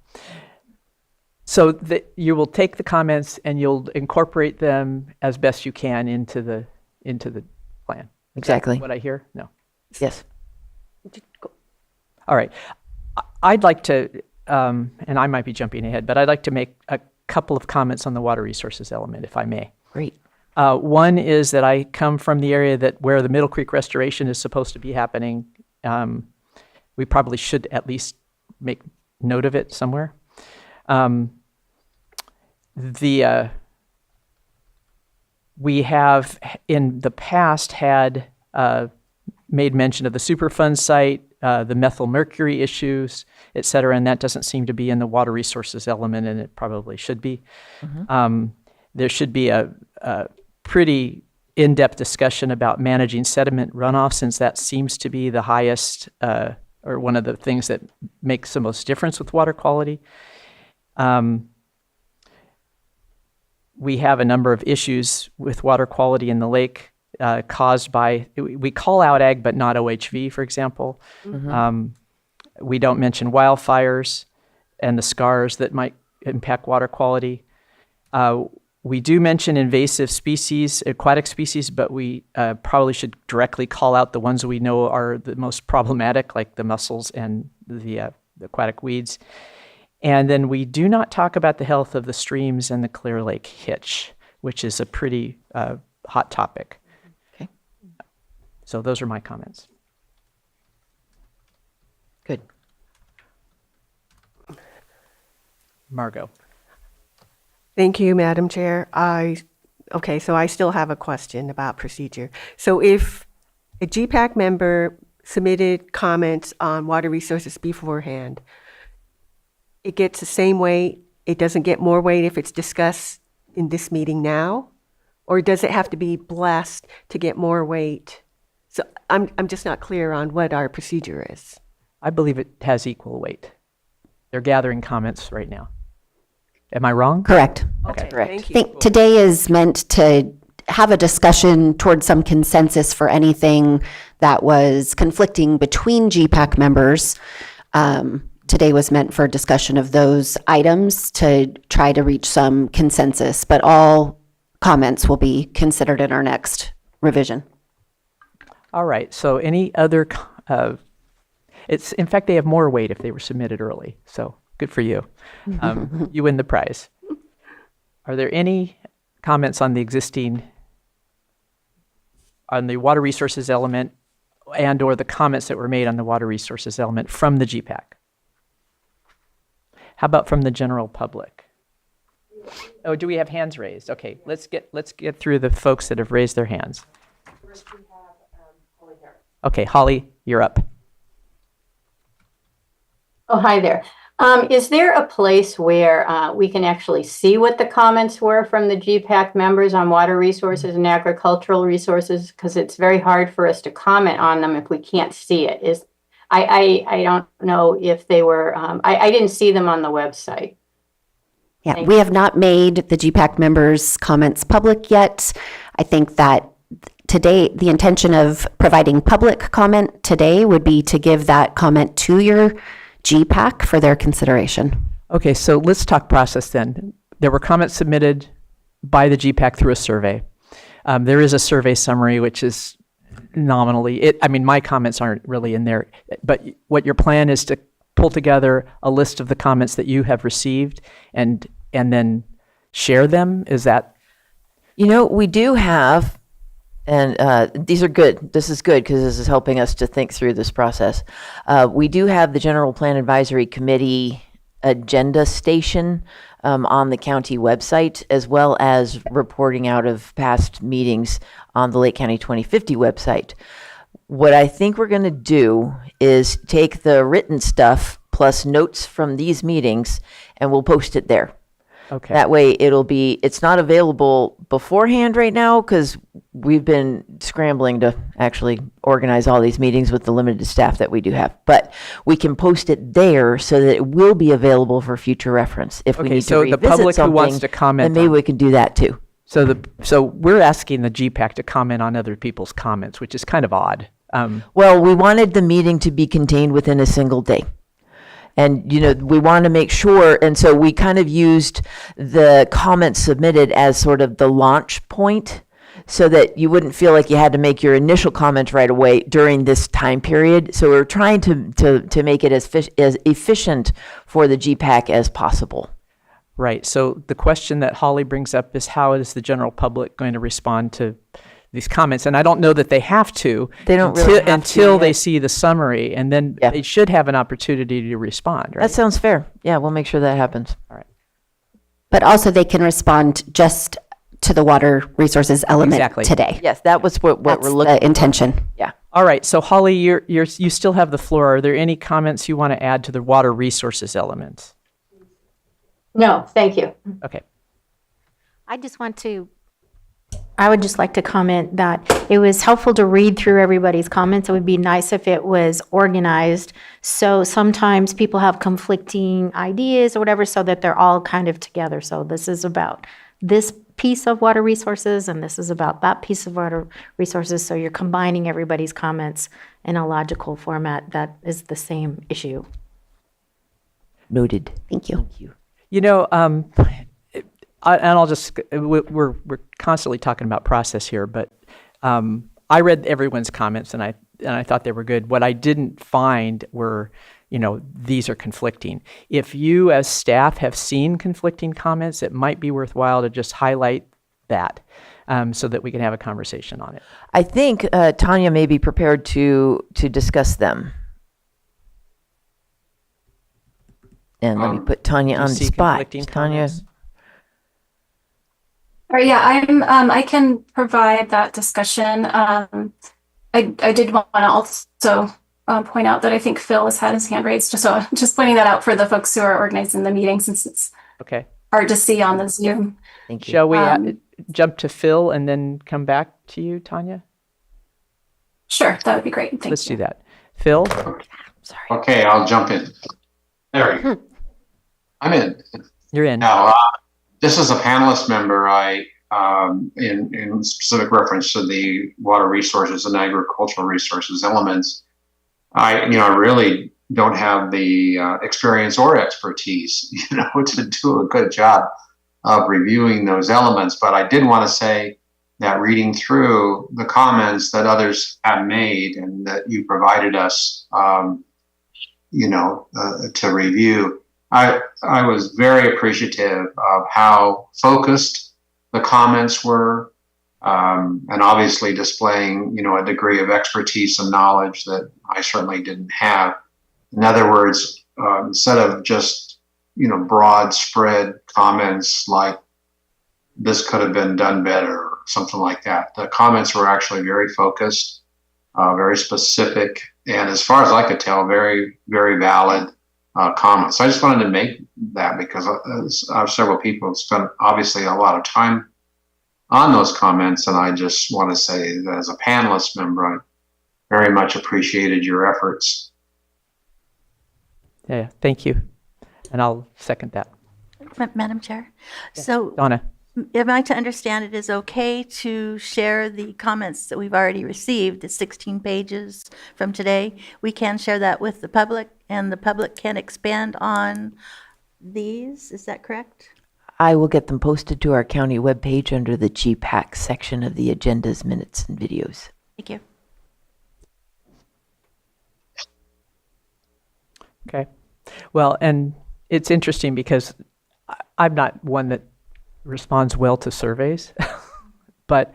So you will take the comments and you'll incorporate them as best you can into the plan. Exactly. What I hear? No. Yes. All right. I'd like to, and I might be jumping ahead, but I'd like to make a couple of comments on the water resources element, if I may. Great. One is that I come from the area where the Middle Creek restoration is supposed to be happening. We probably should at least make note of it somewhere. We have in the past had made mention of the Superfund site, the methyl mercury issues, et cetera, and that doesn't seem to be in the water resources element, and it probably should be. There should be a pretty in-depth discussion about managing sediment runoff, since that seems to be the highest or one of the things that makes the most difference with water quality. We have a number of issues with water quality in the lake caused by, we call out ag, but not OHV, for example. We don't mention wildfires and the scars that might impact water quality. We do mention invasive species, aquatic species, but we probably should directly call out the ones we know are the most problematic, like the mussels and the aquatic weeds. And then we do not talk about the health of the streams and the Clear Lake hitch, which is a pretty hot topic. Okay. So those are my comments. Good. Margot. Thank you, Madam Chair. Okay, so I still have a question about procedure. So if a GPAC member submitted comments on water resources beforehand, it gets the same weight, it doesn't get more weight if it's discussed in this meeting now? Or does it have to be blessed to get more weight? So I'm just not clear on what our procedure is. I believe it has equal weight. They're gathering comments right now. Am I wrong? Correct. Okay. I Correct. think today is meant to have a discussion towards some consensus for anything that was conflicting between GPAC members. Today was meant for discussion of those items to try to reach some consensus, but all comments will be considered in our next revision. All right, so any other, in fact, they have more weight if they were submitted early, so good for you. You win the prize. Are there any comments on the existing, on the water resources element and or the comments that were made on the water resources element from the GPAC? How about from the general public? Oh, do we have hands raised? Okay, let's get through the folks that have raised their hands. First we have Okay, Holly, you're up. Oh, hi there. Is there a place where we can actually see what the comments were from the GPAC members on water resources and agricultural resources? Because it's very hard for us to comment on them if we can't see it. I don't know if they were, I didn't see them on the website. Yeah, Thank we have not made the GPAC members' comments public yet. I think that today, the intention of providing public comment today would be to give that comment to your GPAC for their consideration. Okay, so let's talk process then. There were comments submitted by the GPAC through a survey. There is a survey summary, which is nominally, my comments aren't really in there, but what your plan is to pull together a list of the comments that you have received and then share them? Is that? We do have, and these are good. This is good because this is helping us to think through this process. We do have the General Plan Advisory Committee agenda station on the county website, as well as reporting out of past meetings on the Lake County 2050 website. What I think we're going to do is take the written stuff plus notes from these meetings, and we'll post it there. Okay. That way it's not available beforehand right now because we've been scrambling to actually organize all these meetings with the limited staff that we do have. But we can post it there so that it will be available for future reference. If we need to revisit the public who wants something, to comment, then maybe we can do that too. So we're asking the GPAC to comment on other people's comments, which is kind of odd. Well, we wanted the meeting to be contained within a single day. And, we want to make sure, and so we kind of used the comments submitted as sort of the launch point so that you wouldn't feel like you had to make your initial comment right away during this time period. So we're trying to make it as efficient for the GPAC as possible. Right. So the question that Holly brings up is, how is the general public going to respond to these comments? And I don't know that they have to. They don't really have to until they yet. see the summary, and then they should have an opportunity to respond, right? That sounds fair. Yeah, we'll make sure that happens. All right. But also they can respond just to the water resources element Exactly. today. Yes, that was what That's we're looking the intention. Yeah. All right, so Holly, you still have the floor. Are there any comments you want to add to the water resources element? No, thank you. Okay. I would just like to comment that it was helpful to read through everybody's comments. It would be nice if it was organized. So sometimes people have conflicting ideas or whatever, so that they're all kind of together. So this is about this piece of water resources, and this is about that piece of water resources. So you're combining everybody's comments in a logical format that is the same issue. Noted. Thank you. You know, I'll just, we're constantly talking about process here, but I read everyone's comments and I thought they were good. What I didn't find were, these are conflicting. If you as staff have seen conflicting comments, it might be worthwhile to just highlight that so that we can have a conversation on it. I think Tanya may be prepared to discuss them. And let me put Tanya Do you on the see spot. conflicting Tanya, comments? Or yeah, I can provide that discussion. I did want to also point out that I think Phil has had his hand raised. So just pointing that out for the folks who are organizing the meeting, since it's Okay. hard to see on the Zoom. thank you. Shall we Um, jump to Phil and then come back to you, Tanya? Sure, that would be great. Thank Let's you. do that. Phil? Okay, I'll jump in. There we go. I'm in. You're in. Now, this is a panelist member. In specific reference to the water resources and agricultural resources elements, I really don't have the experience or expertise, to do a good job of reviewing those elements. But I did want to say that reading through the comments that others have made and that you provided us, to review, I was very appreciative of how focused the comments were, and obviously displaying, a degree of expertise and knowledge that I certainly didn't have. In other words, instead of just, broad spread comments like this could have been done better or something like that, the comments were actually very focused, very specific, and as far as I could tell, very, very valid comments. I just wanted to make that because several people have spent obviously a lot of time on those comments, and I just want to say that as a panelist member, I very much appreciated your efforts. Yeah, thank you. And I'll second that. Madam Chair, so Donna? am I to understand it is okay to share the comments that we've already received, the 16 pages from today? We can share that with the public, and the public can expand on these, is that correct? I will get them posted to our county webpage under the GPAC section of the agendas, minutes, and videos. Thank you. Okay. Well, and it's interesting because I'm not one that responds well to surveys, but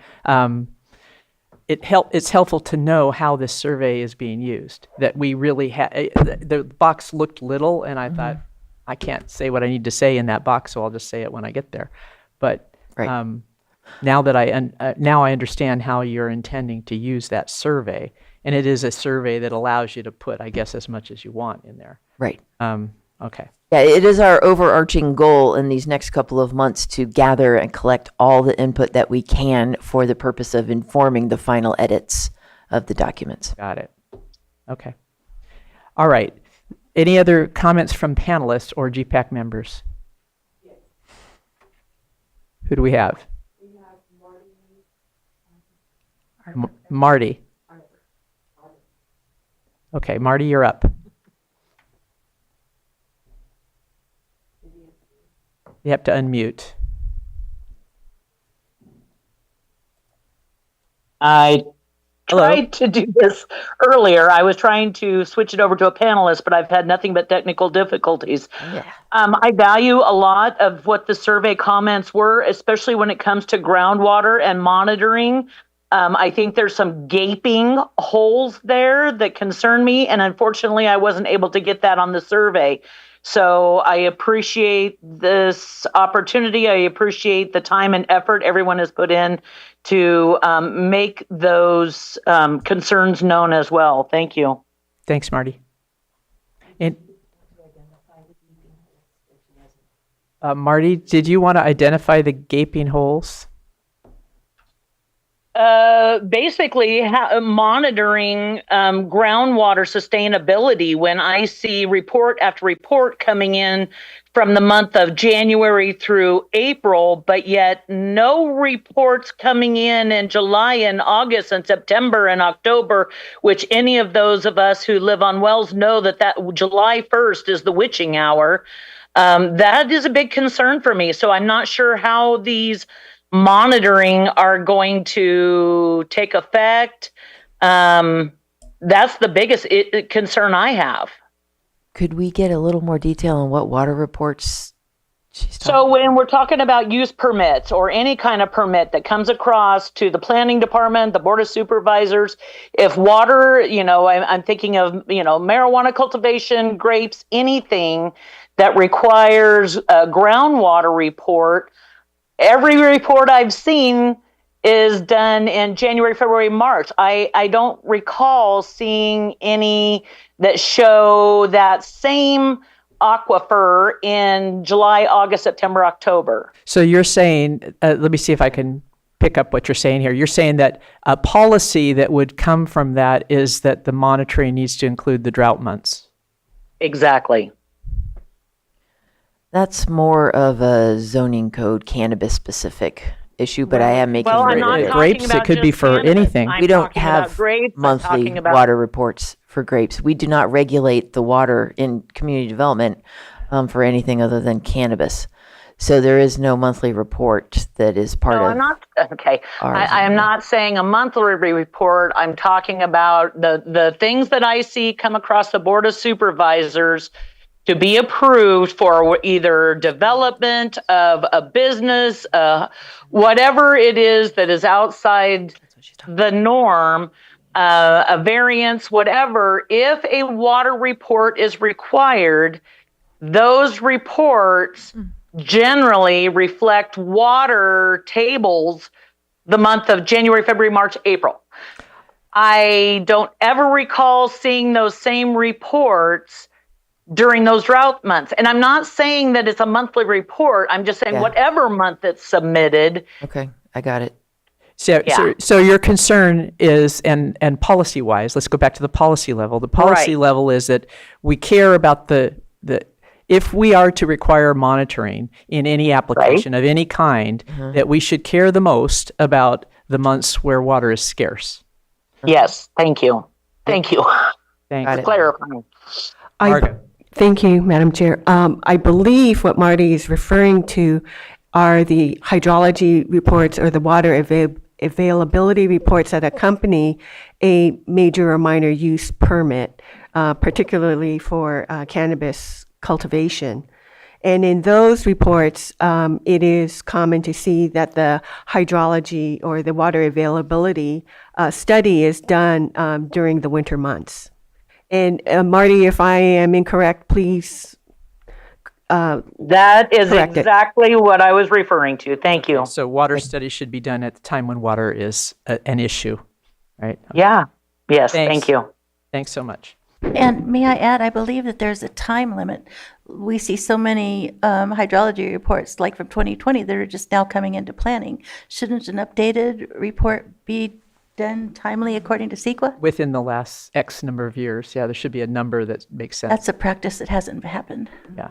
it's helpful to know how this survey is being used. That we really the box looked little, and I thought I can't say what I need to say in that box, so I'll just say it when I get there. But Right. now that now I understand how you're intending to use that survey, and it is a survey that allows you to put, I guess, as much as you want in there. Right. Okay. Yeah, it is our overarching goal in these next couple of months to gather and collect all the input that we can for the purpose of informing the final edits of the documents. Got it. Okay. All right. Any other comments from panelists or GPAC members? Who do we have? We have Marty. Okay, Marty, you're up. You have to unmute. I Hello. tried to do this earlier. I was trying to switch it over to a panelist, but I've had nothing but technical difficulties. Yeah. I value a lot of what the survey comments were, especially when it comes to groundwater and monitoring. I think there's some gaping holes there that concern me, and unfortunately, I wasn't able to get that on the survey. So I appreciate this opportunity. I appreciate the time and effort everyone has put in to make those concerns known as well. Thank you. Thanks, Marty. And Marty, did you want to identify the gaping holes? Basically monitoring groundwater sustainability. When I see report after report coming in from the month of January through April, but yet no reports coming in July and August and September and October, which any of those of us who live on wells know that July 1st is the witching hour. That is a big concern for me. So I'm not sure how these monitoring are going to take effect. That's the biggest concern I have. Could we get a little more detail on what water reports she's talking So when we're talking about use permits or any kind of permit that comes across to the planning department, the board of supervisors, if water, I'm thinking of, marijuana cultivation, grapes, anything that requires a groundwater report, every report I've seen is done in January, February, March. I don't recall seeing any that show that same aquifer in July, August, September, October. So you're saying, let me see if I can pick up what you're saying here. You're saying that a policy that would come from that is that the monitoring needs to include the drought months. Exactly. That's more of a zoning code cannabis specific issue, but I am making Well, I'm sure not that talking grapes, it about could be just for cannabis. anything. I'm we don't talking about have grapes. I'm monthly talking about water reports for grapes. We do not regulate the water in community development for anything other than cannabis. So there is no monthly report that is part No, of. I'm not. Okay, ours I am anyway. not saying a monthly report. I'm talking about the things that I see come across the board of supervisors to be approved for either development of a business, whatever it is that is outside the norm, a variance, whatever. If a water report is required, those reports generally reflect water tables the month of January, February, March, April. I don't ever recall seeing those same reports during those drought months. And I'm not saying that it's a monthly report. I'm just saying Yeah. whatever month it's submitted. Okay, I got it. So your concern is, and policy-wise, let's go back to the policy level. The policy Right. level is that we care about the if we are to require monitoring in any application of any kind, that we should care the most about the months where water is scarce. Yes, thank you. Thank you. Thanks. Got it. Clarifying. Margo. Thank you, Madam Chair. I believe what Marty is referring to are the hydrology reports or the water availability reports that accompany a major or minor use permit, particularly for cannabis cultivation. And in those reports, it is common to see that the hydrology or the water availability study is done during the winter months. And Marty, if I am incorrect, please. That is Correct it. exactly what I was referring to. Thank you. So water studies should be done at the time when water is an issue, right? Yeah. Yes, Thanks. thank you. Thanks so much. And may I add, I believe that there's a time limit. We see so many hydrology reports, like from 2020, that are just now coming into planning. Shouldn't an updated report be done timely according to CEQA? Within the last X number of years, yeah, there should be a number that makes sense. That's a practice that hasn't happened. Yeah.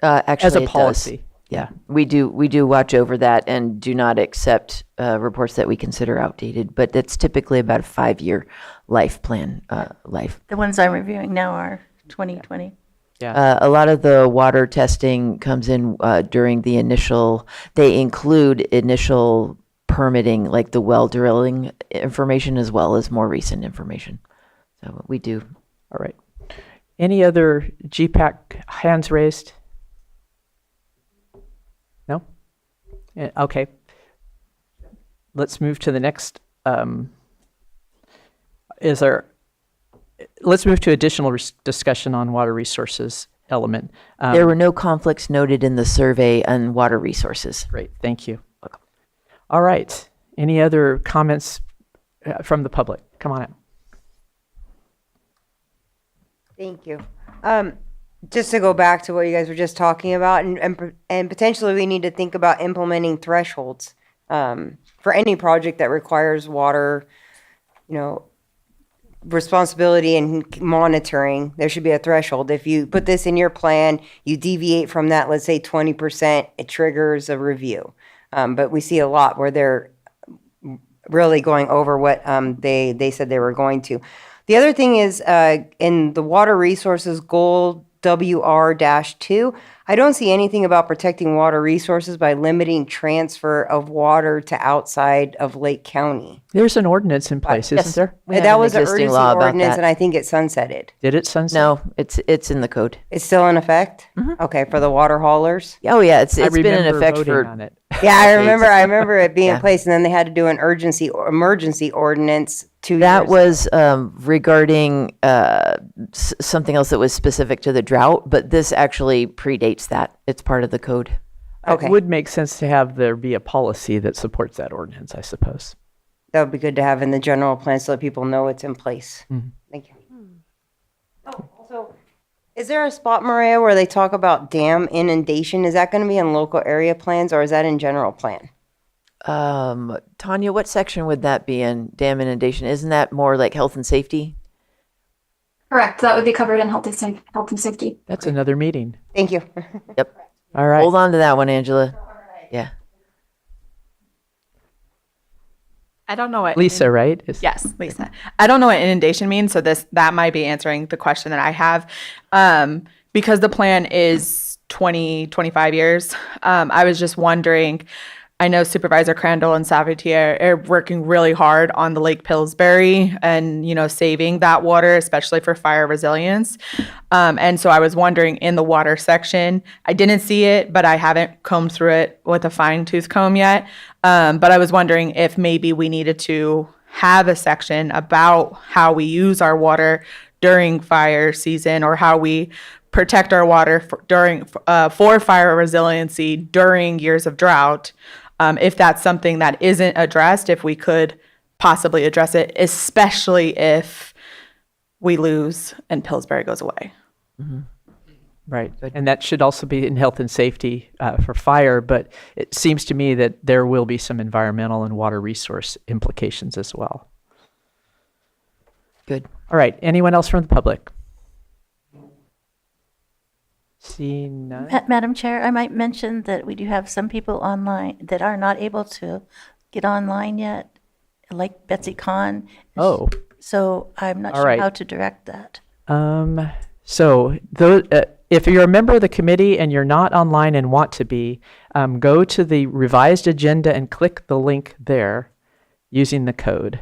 Actually, As a it does. policy. Yeah, we do watch over that and do not accept reports that we consider outdated, but it's typically about a 5-year life plan, life. The ones I'm reviewing now are 2020. Yeah. A lot of the water testing comes in during the initial, they include initial permitting, like the well drilling information as well as more recent information. So we do. All right. Any other GPAC hands raised? No? Okay. Let's move to the next. Let's move to additional discussion on water resources. element. There were no conflicts noted in the survey on water resources. Great, thank you. All right, any other comments from the public? Come on up. Thank you. Just to go back to what you guys were just talking about, and potentially we need to think about implementing thresholds for any project that requires water, responsibility and monitoring. There should be a threshold. If you put this in your plan, you deviate from that, let's say 20%, it triggers a review. But we see a lot where they're really going over what they said they were going to. The other thing is in the water resources goal WR-2, I don't see anything about protecting water resources by limiting transfer of water to outside of Lake County. There's an ordinance in place, isn't there? That was an existing urgency law about ordinance, that. and I think it sunsetted. Did it sunset? No, it's in the code. It's still in effect? Okay, for the water haulers? Oh yeah, it's I been in remember effect voting for. on it. Yeah, I remember it being Yeah. in place, and then they had to do an emergency ordinance 2 That years. was regarding something else that was specific to the drought, but this actually predates that. It's part of the code. Okay. It would make sense to have there be a policy that supports that ordinance, I suppose. That would be good to have in the general plan so that people know it's in place. Mhm. Thank you. Oh, also, is there a spot, Maria, where they talk about dam inundation? Is that going to be in local area plans or is that in general plan? Tanya, what section would that be in? Dam inundation? Isn't that more like health and safety? Correct. That would be covered in health and safety. That's another meeting. Thank you. Yep. All right. Hold on to that one, Angela. Yeah. I don't know what Lisa, right? Is- Yes, Lisa. I don't know what inundation means, so that might be answering the question that I have. Because the plan is 25 years, I was just wondering, I know Supervisor Crandall and Savatier are working really hard on the Lake Pillsbury and, saving that water, especially for fire resilience. And so I was wondering in the water section, I didn't see it, but I haven't combed through it with a fine tooth comb yet. But I was wondering if maybe we needed to have a section about how we use our water during fire season or how we protect our water for fire resiliency during years of drought. If that's something that isn't addressed, if we could possibly address it, especially if we lose and Pillsbury goes away. Mm-hmm. Right. And that should also be in health and safety for fire, but it seems to me that there will be some environmental and water resource implications as well. Good. All right. Anyone else from the public? See none? Madam Chair, I might mention that we do have some people online that are not able to get online yet, like Betsy Kahn. Oh. So I'm not All sure right. how to direct that. So if you're a member of the committee and you're not online and want to be, go to the revised agenda and click the link there using the code.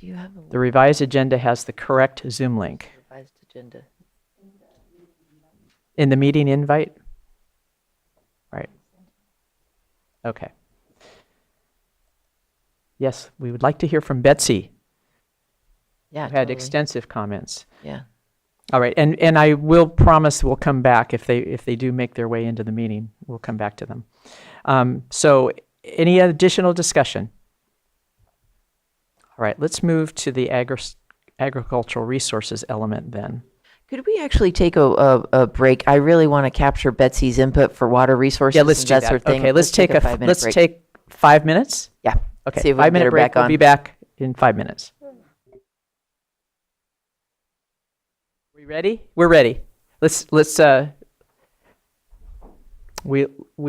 Do you have a The revised agenda has the correct Zoom link. revised agenda? In the meeting invite? Right. Okay. Yes, we would like to hear from Betsy, Yeah. who had totally. extensive comments. Yeah. All right, and I will promise we'll come back if they do make their way into the meeting. We'll come back to them. So any additional discussion? All right, let's move to the agricultural resources element then. Could we actually take a break? I really want to capture Betsy's input for water resources. Yeah, let's since do that's that. her thing. Okay, let's take a 5-minute let's break. take 5 minutes. Yeah. Okay, See if we can get 5-minute her break. back We'll on. be back in 5 minutes. We ready? We're ready. We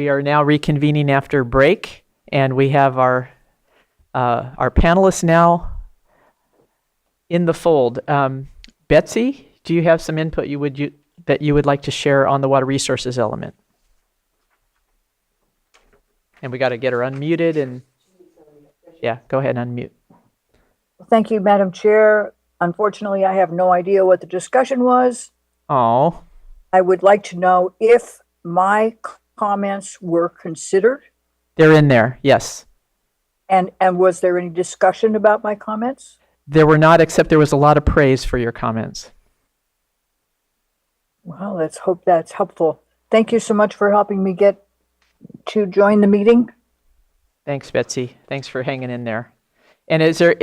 are now reconvening after break, and we have our panelists now in the fold. Betsy, do you have some input that you would like to share on the water resources element? And we got to get her unmuted and yeah, go ahead and unmute. Thank you, Madam Chair. Unfortunately, I have no idea what the discussion was. Oh, I would like to know if my comments were considered they're in there. Yes. and was there any discussion about my comments? There were not, except there was a lot of praise for your comments. Well, let's hope that's helpful. Thank you so much for helping me get to join the meeting. Thanks, Betsy. Thanks for hanging in there. And is there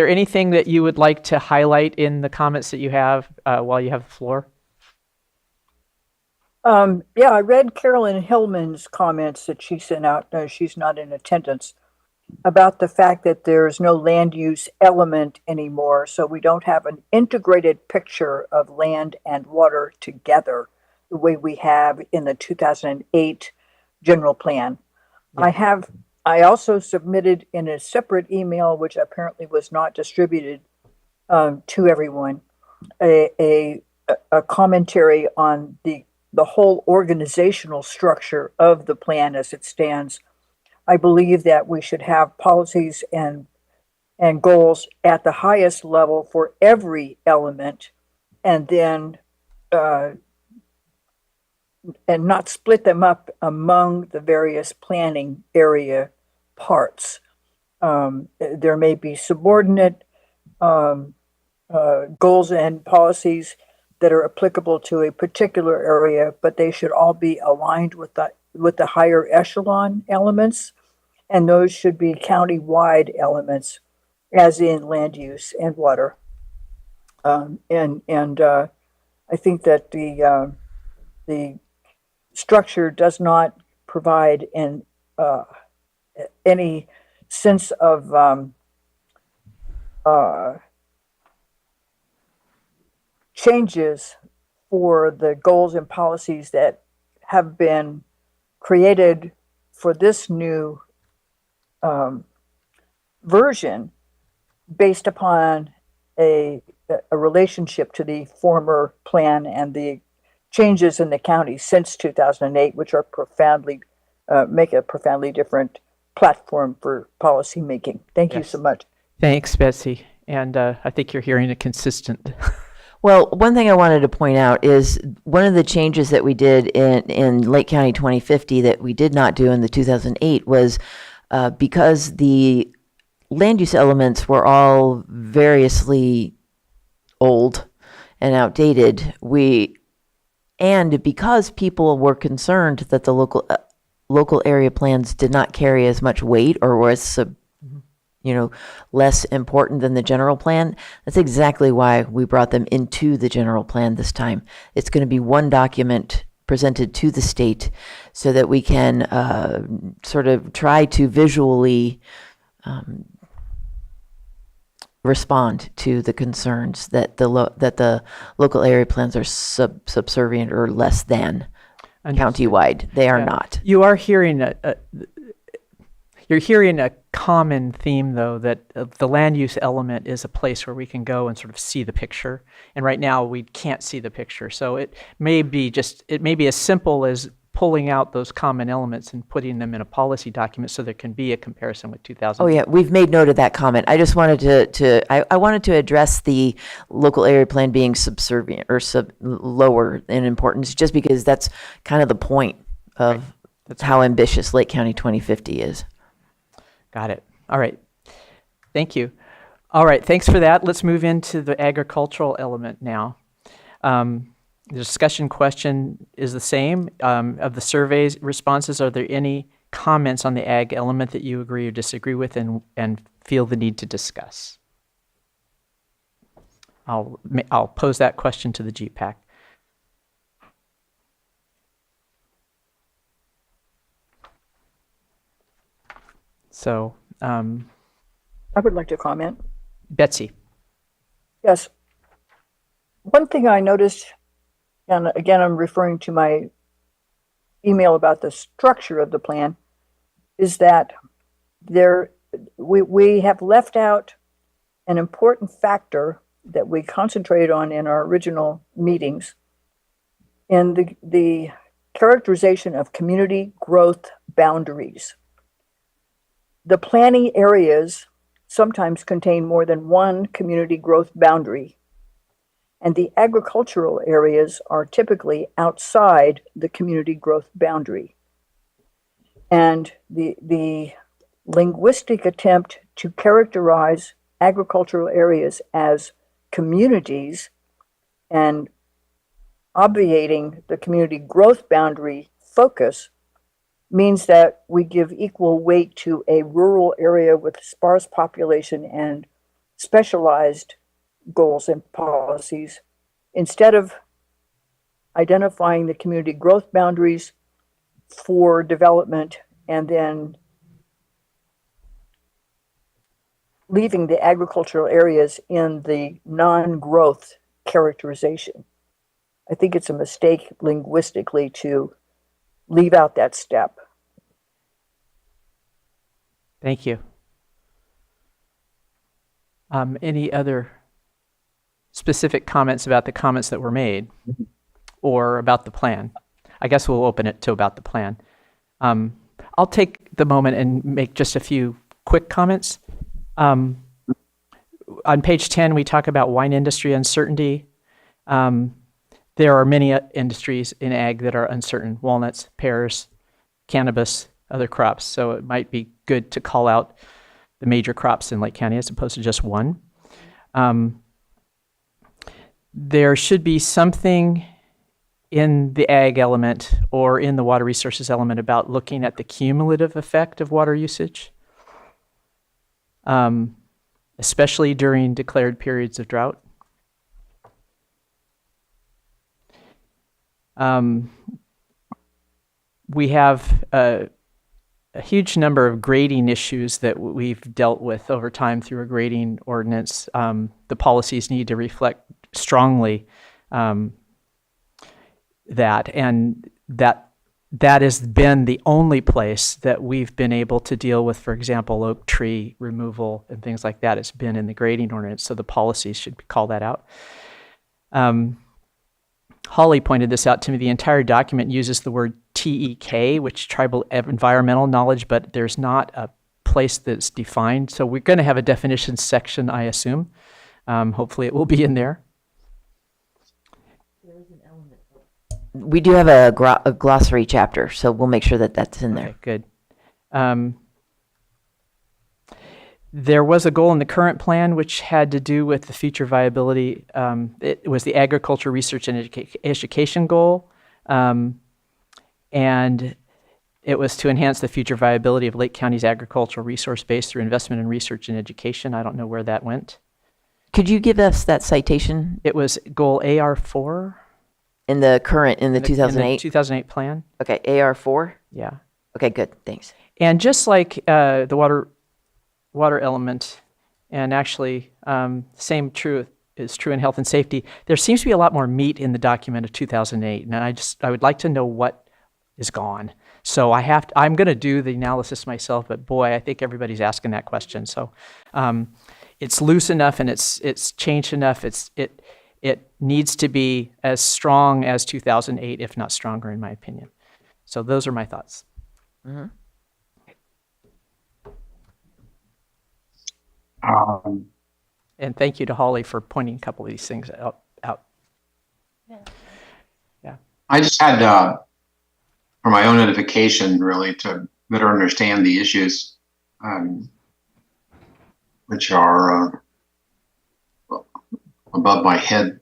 anything that you would like to highlight in the comments that you have while you have the floor? Yeah, I read Carolyn Hillman's comments that she sent out. She's not in attendance, about the fact that there's no land use element anymore. So we don't have an integrated picture of land and water together the way we have in the 2008 general plan. Yeah. I also submitted in a separate email, which apparently was not distributed to everyone, a commentary on the whole organizational structure of the plan as it stands. I believe that we should have policies and goals at the highest level for every element, and then and not split them up among the various planning area parts. There may be subordinate goals and policies that are applicable to a particular area, but they should all be aligned with the higher echelon elements, and those should be county-wide elements, as in land use and water. I think that the structure does not provide any sense of changes for the goals and policies that have been created for this new version based upon a relationship to the former plan and the changes in the county since 2008, which are profoundly make a profoundly different platform for policy making. Thank you Yes. so much. Thanks, Betsy. And I think you're hearing a consistent. Well, one thing I wanted to point out is one of the changes that we did in Lake County 2050 that we did not do in the 2008 was because the land use elements were all variously old and outdated, and because people were concerned that the local area plans did not carry as much weight or was less important than the general plan, that's exactly why we brought them into the general plan this time. It's going to be one document presented to the state so that we can sort of try to visually respond to the concerns that the local area plans are subservient or less than countywide. They are not. You are hearing you're hearing a common theme, though, that the land use element is a place where we can go and sort of see the picture. And right now we can't see the picture. So it may be as simple as pulling out those common elements and putting them in a policy document so there can be a comparison with 2000. Oh yeah, we've made note of that comment. I just wanted I wanted to address the local area plan being subservient or lower in importance, just because that's kind of the point of how ambitious Lake County 2050 is. Got it. All right. Thank you. All right. Thanks for that. Let's move into the agricultural element now. The discussion question is the same. Of the survey's responses, are there any comments on the ag element that you agree or disagree with and feel the need to discuss? I'll pose that question to the GPAC. So, I would like to comment. Betsy. Yes. One thing I noticed, and again, I'm referring to my email about the structure of the plan, is that we have left out an important factor that we concentrated on in our original meetings in the characterization of community growth boundaries. The planning areas sometimes contain more than one community growth boundary, and the agricultural areas are typically outside the community growth boundary. And the linguistic attempt to characterize agricultural areas as communities and obviating the community growth boundary focus means that we give equal weight to a rural area with sparse population and specialized goals and policies instead of identifying the community growth boundaries for development and then leaving the agricultural areas in the non-growth characterization. I think it's a mistake linguistically to leave out that step. Thank you. Any other specific comments about the comments that were made or about the plan? I guess we'll open it to about the plan. I'll take the moment and make just a few quick comments. On page 10, we talk about wine industry uncertainty. There are many industries in ag that are uncertain: walnuts, pears, cannabis, other crops. So it might be good to call out the major crops in Lake County as opposed to just one. There should be something in the ag element or in the water resources element about looking at the cumulative effect of water usage, especially during declared periods of drought. We have a huge number of grading issues that we've dealt with over time through a grading ordinance. The policies need to reflect strongly that, and that has been the only place that we've been able to deal with, for example, oak tree removal and things like that. It's been in the grading ordinance, so the policies should call that out. Holly pointed this out to me. The entire document uses the word TEK, which tribal environmental knowledge, but there's not a place that's defined. So we're going to have a definitions section, I assume. Hopefully it will be in there. We do have a glossary chapter, so we'll make sure that that's in there. Okay, good. There was a goal in the current plan which had to do with the future viability. It was the agriculture research and education goal, and it was to enhance the future viability of Lake County's agricultural resource base through investment in research and education. I don't know where that went. Could you give us that citation? It was goal AR4. In the 2008? In the 2008 plan. Okay, AR4? Yeah. Okay, good, thanks. And just like the water element, and actually same is true in health and safety, there seems to be a lot more meat in the document of 2008, and I would like to know what is gone. So I'm going to do the analysis myself, but boy, I think everybody's asking that question. So it's loose enough and it's changed enough. It needs to be as strong as 2008, if not stronger, in my opinion. So those are my thoughts. Mm-hmm. And thank you to Holly for pointing a couple of these things out. Yeah. I just had, for my own edification, really, to better understand the issues, which are above my head,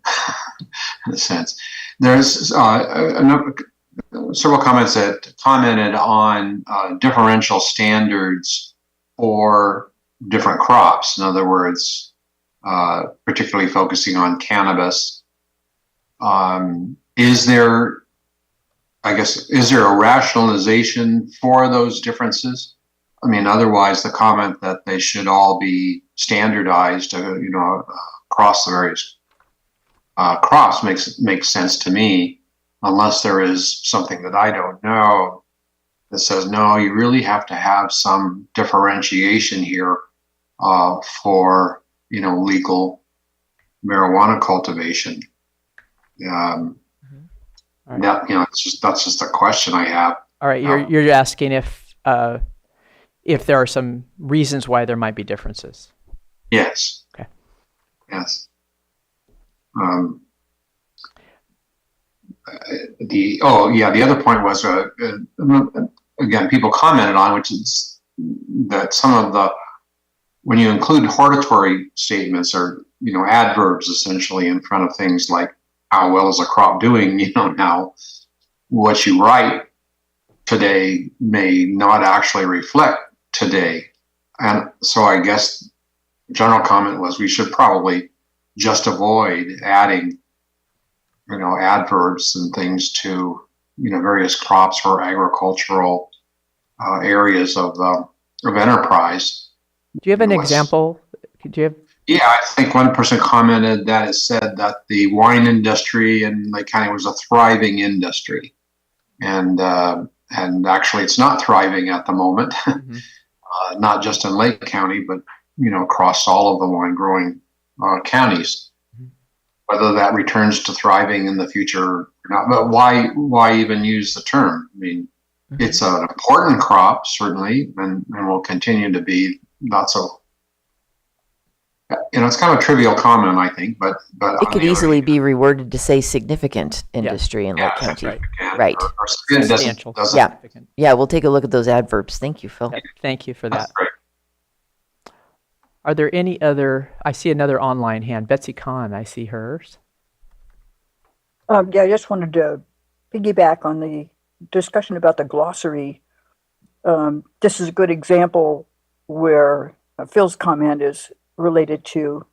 in a sense. There's several comments that commented on differential standards for different crops. In other words, particularly focusing on cannabis. Is there a rationalization for those differences? I mean, otherwise the comment that they should all be standardized, across the various crops makes sense to me, unless there is something that I don't know that says, no, you really have to have some differentiation here for, legal marijuana cultivation. Right. That's just a question I have. All right, you're asking if there are some reasons why there might be differences. Yes. Okay. Yes. The other point was, again, people commented on, which is that some of when you include hortatory statements or, adverbs essentially in front of things like how well is a crop doing, now what you write today may not actually reflect today. And so I guess the general comment was we should probably just avoid adding, adverbs and things to, various crops or agricultural areas of enterprise. Do you have an example? Do you have? Yeah, I think one person commented that it said that the wine industry in Lake County was a thriving industry, and actually it's not thriving at the moment. Not just in Lake County, but across all of the wine growing counties. Whether that returns to thriving in the future or not, but why even use the term? I mean, it's an important crop certainly, and will continue to be. Not so. It's kind of a trivial comment, I think, but It could easily be reworded to say significant industry in Lake County. Right. Or Substantial. Yeah. Yeah, we'll take a look at those adverbs. Thank you, Phil. Yep, thank you for That's that. great. Are there any other? I see another online hand. Betsy Kahn, I see hers. Yeah, I just wanted to piggyback on the discussion about the glossary. This is a good example where Phil's comment is related to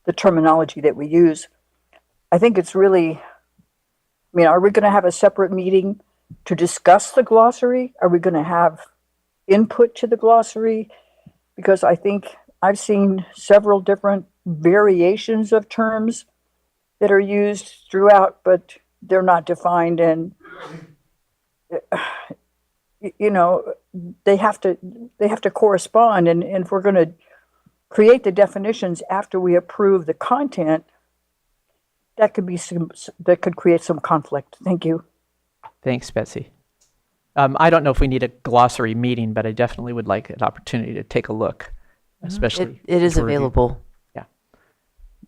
the terminology that we use. I think it's really, are we going to have a separate meeting to discuss the glossary? Are we going to have input to the glossary? Because I think I've seen several different variations of terms that are used throughout, but they're not defined, and they have to correspond. And if we're going to create the definitions after we approve the content, that could create some conflict. Thank you. Thanks, Betsy. I don't know if we need a glossary meeting, but I definitely would like an opportunity to take a look, especially. It is to review. available. Yeah.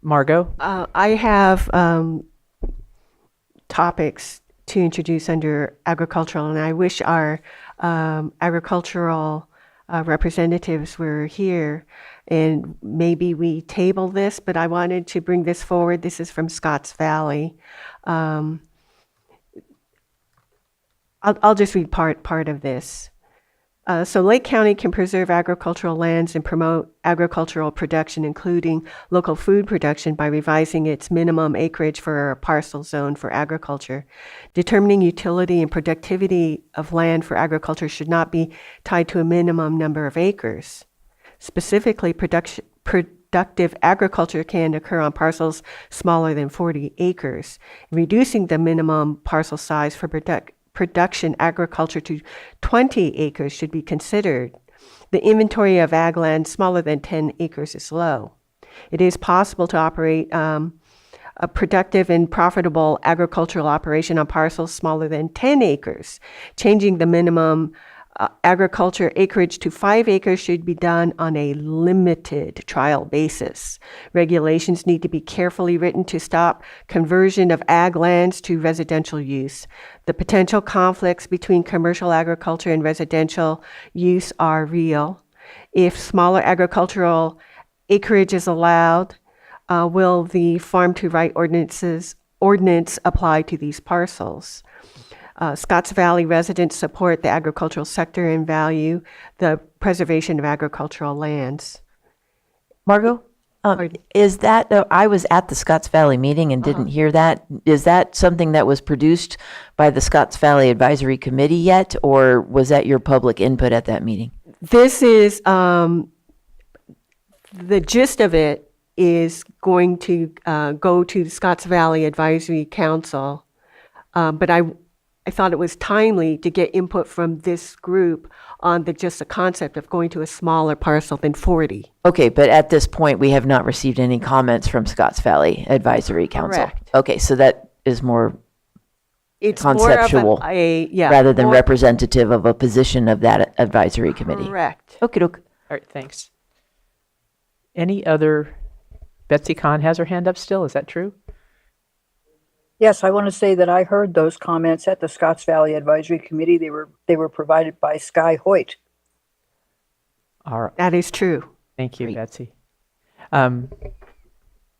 Margot? I have topics to introduce under agricultural, and I wish our agricultural representatives were here, and maybe we table this, but I wanted to bring this forward. This is from Scotts Valley. I'll just read part of this. So Lake County can preserve agricultural lands and promote agricultural production, including local food production, by revising its minimum acreage for a parcel zone for agriculture. Determining utility and productivity of land for agriculture should not be tied to a minimum number of acres. Specifically, productive agriculture can occur on parcels smaller than 40 acres. Reducing the minimum parcel size for production agriculture to 20 acres should be considered. The inventory of ag land smaller than 10 acres is low. It is possible to operate a productive and profitable agricultural operation on parcels smaller than 10 acres. Changing the minimum agriculture acreage to 5 acres should be done on a limited trial basis. Regulations need to be carefully written to stop conversion of ag lands to residential use. The potential conflicts between commercial agriculture and residential use are real. If smaller agricultural acreage is allowed, will the farm to right ordinance apply to these parcels? Scotts Valley residents support the agricultural sector and value the preservation of agricultural lands. Margot, is that, I was at the Scotts Valley meeting and didn't hear that. Is that something that was produced by the Scotts Valley Advisory Committee yet, or was that your public input at that meeting? This is, the gist of it is going to go to the Scotts Valley Advisory Council, but I thought it was timely to get input from this group on just the concept of going to a smaller parcel than 40. Okay, but at this point, we have not received any comments from Scotts Valley Advisory Council. Correct. Okay, so that is more It's conceptual more of yeah, rather than more- representative of a position of that advisory committee. Correct. Okay, doke. All right, thanks. Any other? Betsy Kahn has her hand up still. Is that true? Yes, I want to say that I heard those comments at the Scotts Valley Advisory Committee. They were provided by Sky Hoyt. All right. That is true. Thank you, Betsy.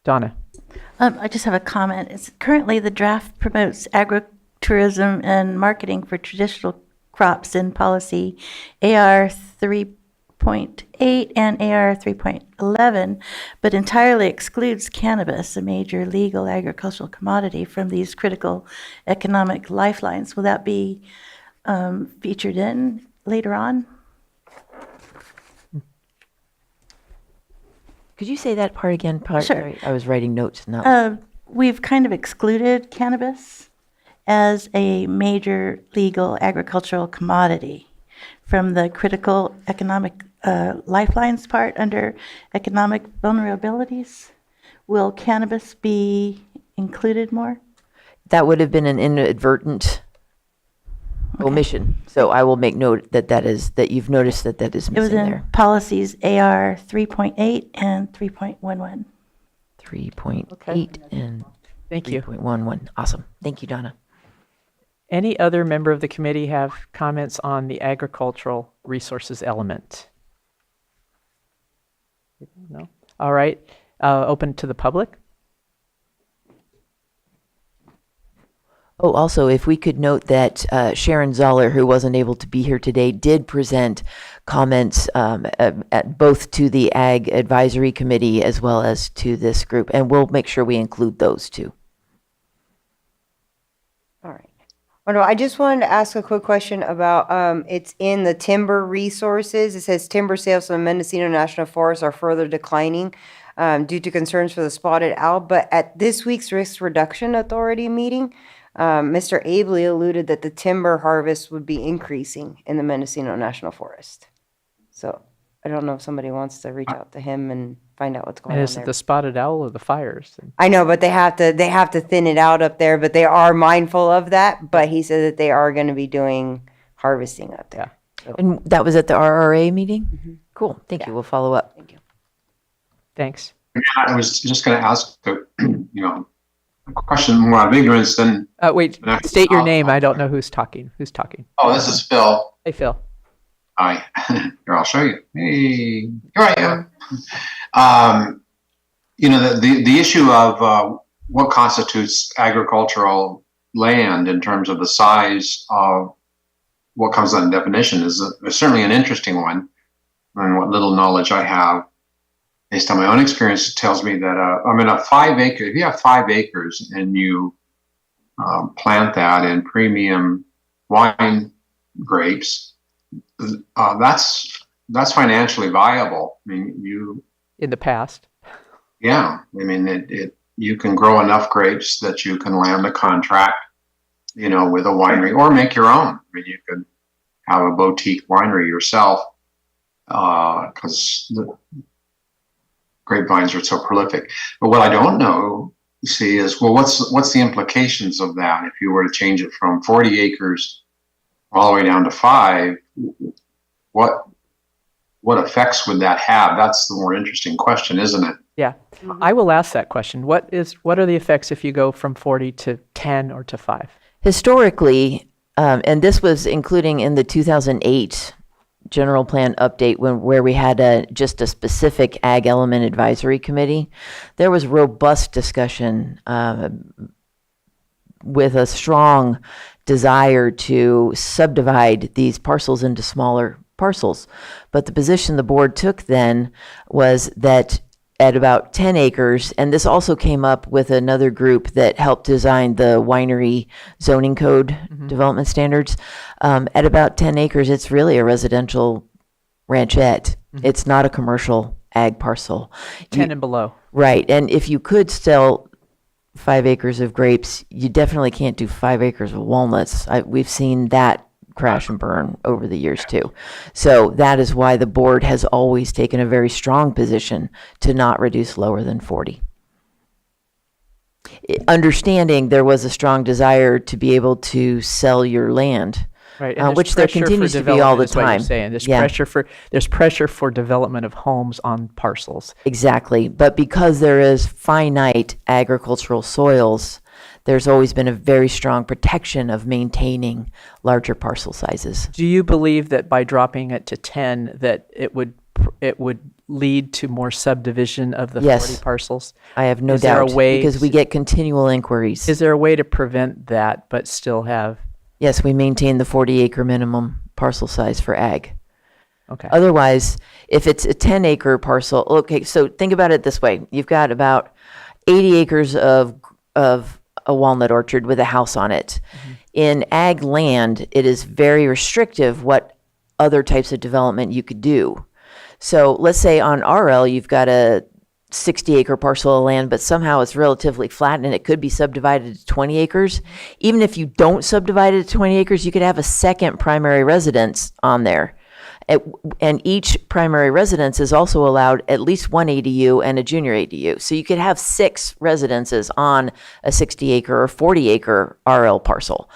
Donna. I just have a comment. It's currently the draft promotes agritourism and marketing for traditional crops in policy AR 3.8 and AR 3.11, but entirely excludes cannabis, a major legal agricultural commodity, from these critical economic lifelines. Will that be featured in later on? Could you say that part again? Sure. Sorry, I was writing notes. Now. We've kind of excluded cannabis as a major legal agricultural commodity from the critical economic lifelines part under economic vulnerabilities. Will cannabis be included more? That would have been an inadvertent omission. So I will make note that you've noticed that is It was missing in there. policies AR 3.8 and 3.11. 3.8 and Thank you. 3.11. Awesome. Thank you, Donna. Any other member of the committee have comments on the agricultural resources element? No? All right. Open to the public. Oh, also, if we could note that Sharon Zoller, who wasn't able to be here today, did present comments at both to the Ag Advisory Committee as well as to this group, and we'll make sure we include those too. All right. Well, no, I just wanted to ask a quick question about, it's in the timber resources. It says timber sales from Mendocino National Forest are further declining due to concerns for the spotted owl. But at this week's Risk Reduction Authority meeting, Mr. Abley alluded that the timber harvest would be increasing in the Mendocino National Forest. So I don't know if somebody wants to reach out to him and find out what's going And on is it there. the spotted owl or the fires? I know, but they have to thin it out up there, but they are mindful of that. But he said that they are going to be doing harvesting up there. So, And that was at the RRA meeting? Cool. Thank you. We'll follow up. thank you. Thanks. I was just going to ask, a question more out of ignorance than. Wait, Next. state your name. I don't know who's talking. Who's talking? Oh, this is Phil. Hey, Phil. Hi. Here, I'll show you. Hey, here I am. The issue of what constitutes agricultural land in terms of the size of what comes on definition is certainly an interesting one. And what little knowledge I have, based on my own experience, it tells me that a 5 acre, if you have 5 acres and you plant that in premium wine grapes, that's financially viable. I mean, In the past. yeah. I mean, you can grow enough grapes that you can land a contract, with a winery or make your own. I mean, you could have a boutique winery yourself, because the grapevines are so prolific. But what I don't know, is, well, what's the implications of that if you were to change it from 40 acres all the way down to 5? What effects would that have? That's the more interesting question, isn't it? Yeah. I will ask that question. What are the effects if you go from 40 to 10 or to 5? Historically, and this was including in the 2008 general plan update where we had just a specific ag element advisory committee, there was robust discussion with a strong desire to subdivide these parcels into smaller parcels. But the position the board took then was that at about 10 acres, and this also came up with another group that helped design the winery zoning code development standards. At about 10 acres, it's really a residential ranchette. It's not a commercial ag parcel. 10 and below. Right. And if you could sell 5 acres of grapes, you definitely can't do 5 acres of walnuts. We've seen that crash and burn over the years too. So that is why the board has always taken a very strong position to not reduce lower than 40. Understanding there was a strong desire to be able to sell your land, Right. And there's which there pressure for continues to be all the development is what you're time. saying. There's Yeah. pressure for development of homes on parcels. Exactly. But because there is finite agricultural soils, there's always been a very strong protection of maintaining larger parcel sizes. Do you believe that by dropping it to 10, that it would it would lead to more subdivision of the Yes. 40 parcels? I have no Is there a doubt, way because we get continual inquiries. Is there a way to prevent that but still have? Yes, we maintain the 40-acre minimum parcel size for ag. Okay. Otherwise, if it's a 10-acre parcel, okay, so think about it this way. You've got about 80 acres of a walnut orchard with a house on it. In ag land, it is very restrictive what other types of development you could do. So let's say on RL, you've got a 60-acre parcel of land, but somehow it's relatively flat and it could be subdivided to 20 acres. Even if you don't subdivide it to 20 acres, you could have a second primary residence on there. And each primary residence is also allowed at least one ADU and a junior ADU. So you could have 6 residences on a 60-acre or 40-acre RL parcel.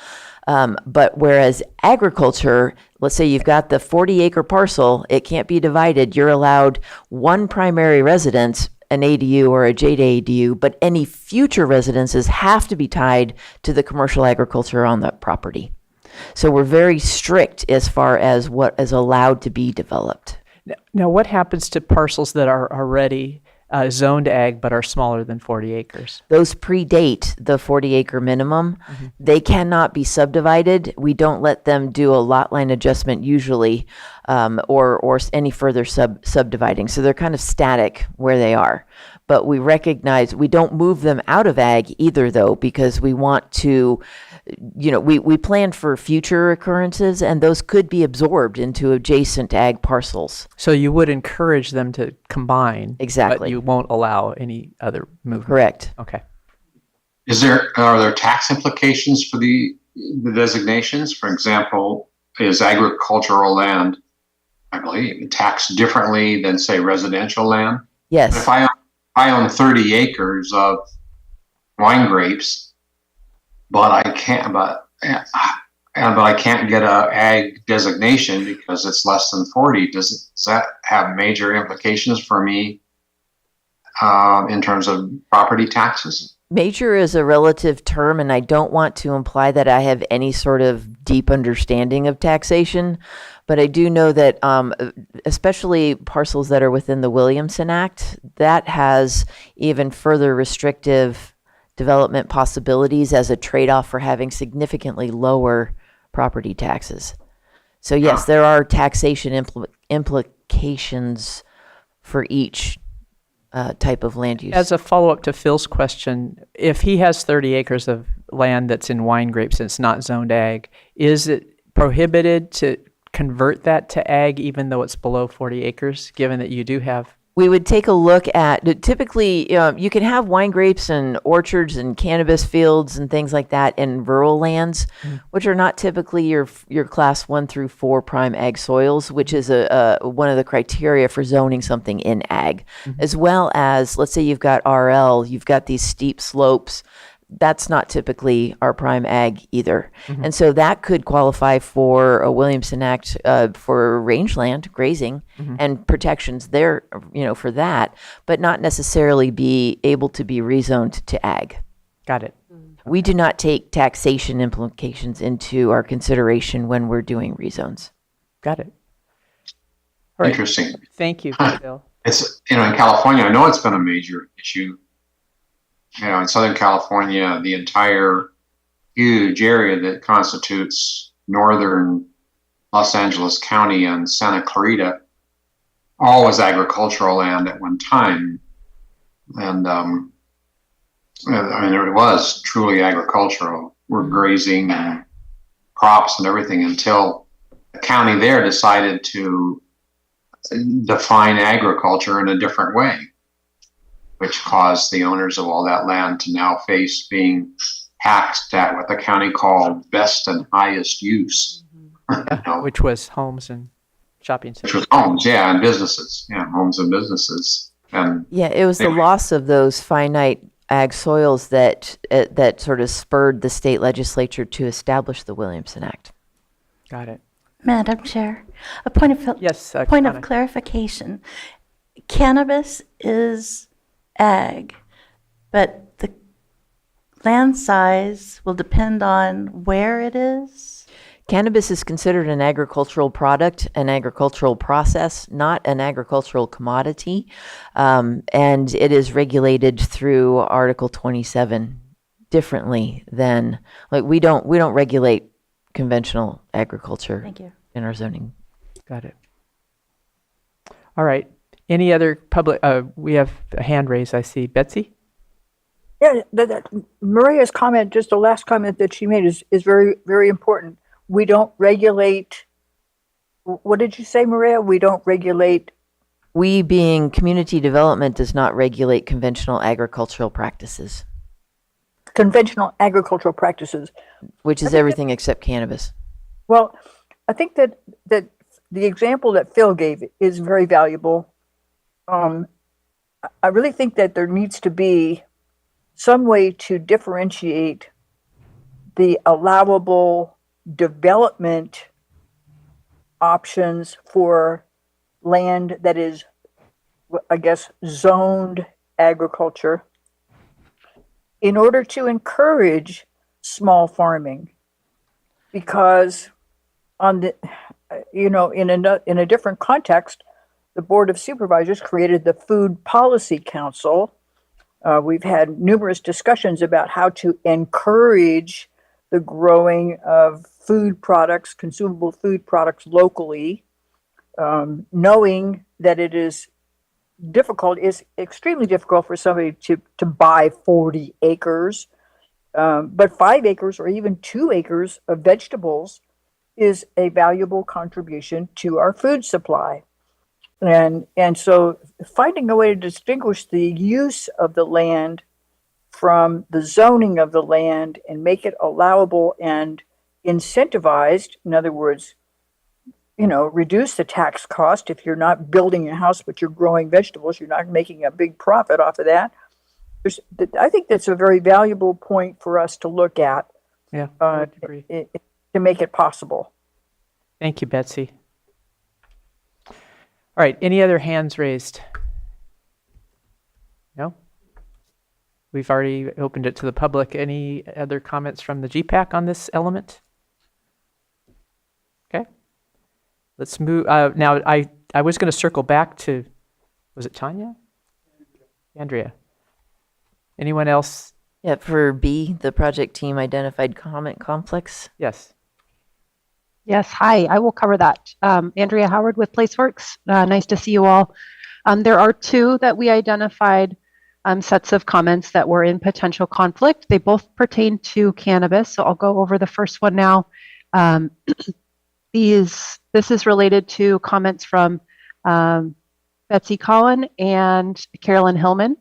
But whereas agriculture, let's say you've got the 40-acre parcel, it can't be divided. You're allowed one primary residence, an ADU or a JADU, but any future residences have to be tied to the commercial agriculture on that property. So we're very strict as far as what is allowed to be developed. Now, what happens to parcels that are already zoned ag but are smaller than 40 acres? Those predate the 40-acre minimum. They cannot be subdivided. We don't let them do a lot line adjustment usually, or any further subdividing. So they're kind of static where they are. But we recognize we don't move them out of ag either, though, because we want to, we plan for future occurrences, and those could be absorbed into adjacent ag parcels. So you would encourage them to combine. Exactly. But you won't allow any other movement. Correct. Okay. Are there tax implications for the designations? For example, is agricultural land, I believe, taxed differently than, say, residential land? Yes. If I own 30 acres of wine grapes, but I can't get a ag designation because it's less than 40. Does that have major implications for me in terms of property taxes? Major is a relative term, and I don't want to imply that I have any sort of deep understanding of taxation, but I do know that especially parcels that are within the Williamson Act, that has even further restrictive development possibilities as a trade-off for having significantly lower property taxes. So yes, there are taxation implications for each type of land use. As a follow-up to Phil's question, if he has 30 acres of land that's in wine grapes and it's not zoned ag, is it prohibited to convert that to ag even though it's below 40 acres, given that you do have? We would take a look at, typically, you can have wine grapes and orchards and cannabis fields and things like that in rural lands, which are not typically your class 1 through 4 prime ag soils, which is one of the criteria for zoning something in ag. As well as, let's say you've got RL, you've got these steep slopes. That's not typically our prime ag either. And so that could qualify for a Williamson Act for rangeland grazing and protections there, for that, but not necessarily be able to be rezoned to ag. Got it. We do not take taxation implications into our consideration when we're doing rezones. Got it. All right. Interesting. Thank you, Bill. It's, in California, I know it's been a major issue. In Southern California, the entire huge area that constitutes northern Los Angeles County and Santa Clarita, all was agricultural land at one time. And it was truly agricultural. We're grazing and crops and everything until the county there decided to define agriculture in a different way, which caused the owners of all that land to now face being taxed at what the county called best and highest use. Which was homes and shopping centers. Which was homes, and businesses. Homes and businesses. And it was the loss of those finite ag soils that sort of spurred the state legislature to establish the Williamson Act. Got it. Madam Chair, a point of point of clarification. Cannabis is ag, but the land size will depend on where it is? Cannabis is considered an agricultural product, an agricultural process, not an agricultural commodity. And it is regulated through Article 27 differently than, like, we don't regulate conventional agriculture Thank you. in our zoning. Got it. All right. Any other public, we have a hand raised, I see. Betsy? Yeah, Maria's comment, just the last comment that she made is very, very important. We don't regulate, what did you say, Maria? We don't regulate. We, being community development, does not regulate conventional agricultural practices, Conventional agricultural practices. which is everything except cannabis. Well, I think that the example that Phil gave is very valuable. I really think that there needs to be some way to differentiate the allowable development options for land that is, I guess, zoned agriculture in order to encourage small farming. Because on the, in a different context, the Board of Supervisors created the Food Policy Council. We've had numerous discussions about how to encourage the growing of food products, consumable food products locally, knowing that it is extremely difficult for somebody to buy 40 acres, but 5 acres or even 2 acres of vegetables is a valuable contribution to our food supply. And so finding a way to distinguish the use of the land from the zoning of the land and make it allowable and incentivized, in other words, reduce the tax cost. If you're not building a house but you're growing vegetables, you're not making a big profit off of that. I think that's a very valuable point for us to look at. Yeah, I would agree. To make it possible. Thank you, Betsy. All right, any other hands raised? No? We've already opened it to the public. Any other comments from the GPAC on this element? Okay. Let's move. Now, I was going to circle back to, was it Tanya? Andrea? Anyone else? Yeah, for B, the project team identified comment conflicts. Yes. Yes, hi, I will cover that. Andrea Howard with PlaceWorks. Nice to see you all. There are 2 that we identified, sets of comments that were in potential conflict. They both pertain to cannabis, so I'll go over the first one now. This is related to comments from Betsy Cohen and Carolyn Hillman.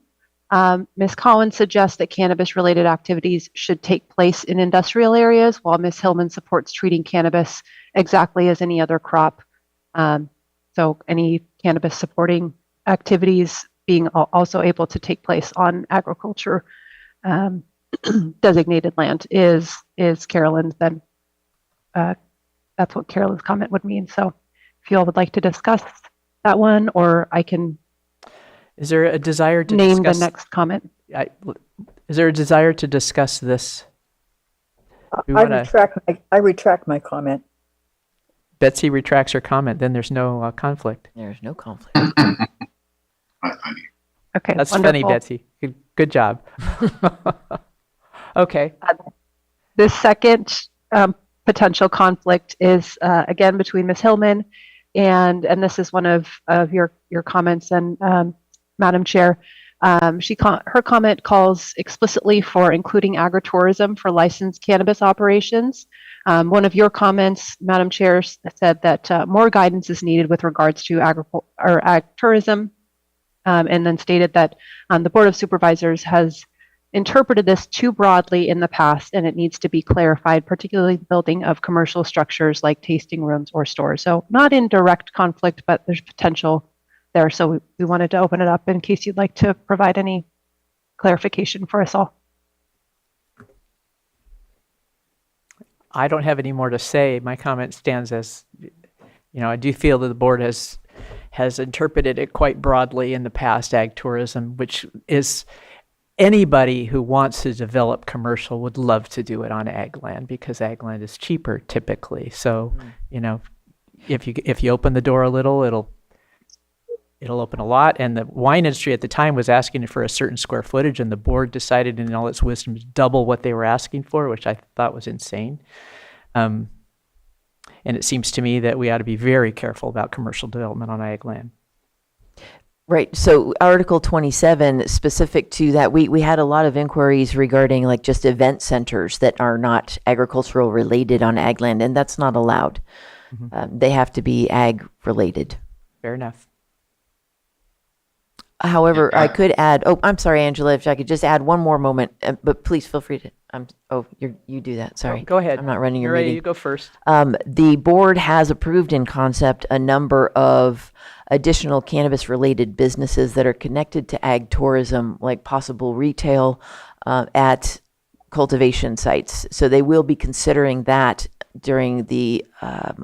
Ms. Cohen suggests that cannabis-related activities should take place in industrial areas, while Ms. Hillman supports treating cannabis exactly as any other crop. So any cannabis-supporting activities being also able to take place on agriculture designated land is Carolyn's. Then that's what Carolyn's comment would mean. So if you all would like to discuss that one, or I can. Is there a desire to name discuss, the next comment? Is there a desire to discuss this? I retract my comment. Betsy retracts her comment, then there's no conflict. There's no conflict. Okay, that's wonderful. funny, Betsy. Good job. Okay. The second potential conflict is again between Ms. Hillman and this is one of your comments, and Madam Chair, her comment calls explicitly for including agritourism for licensed cannabis operations. One of your comments, Madam Chair, said that more guidance is needed with regards to agritourism, and then stated that the Board of Supervisors has interpreted this too broadly in the past, and it needs to be clarified, particularly the building of commercial structures like tasting rooms or stores. So not in direct conflict, but there's potential there. So we wanted to open it up in case you'd like to provide any clarification for us all. I don't have any more to say. My comment stands as, I do feel that the board has interpreted it quite broadly in the past, ag tourism, which is anybody who wants to develop commercial would love to do it on ag land because ag land is cheaper typically. So, you know, if you open the door a little, it'll open a lot. And the wine industry at the time was asking for a certain square footage, and the board decided in all its wisdom to double what they were asking for, which I thought was insane. And it seems to me that we ought to be very careful about commercial development on ag land. Right. So Article 27, specific to that, we had a lot of inquiries regarding like just event centers that are not agricultural related on ag land, and that's not allowed. They have to be ag related. Fair enough. However, I could add, oh, I'm sorry, Angela, if I could just add one more moment, but please feel free to, you do that, sorry. Go ahead. I'm not running your You're ready. meeting. You go first. The board has approved in concept a number of additional cannabis-related businesses that are connected to ag tourism, like possible retail at cultivation sites. So they will be considering that during the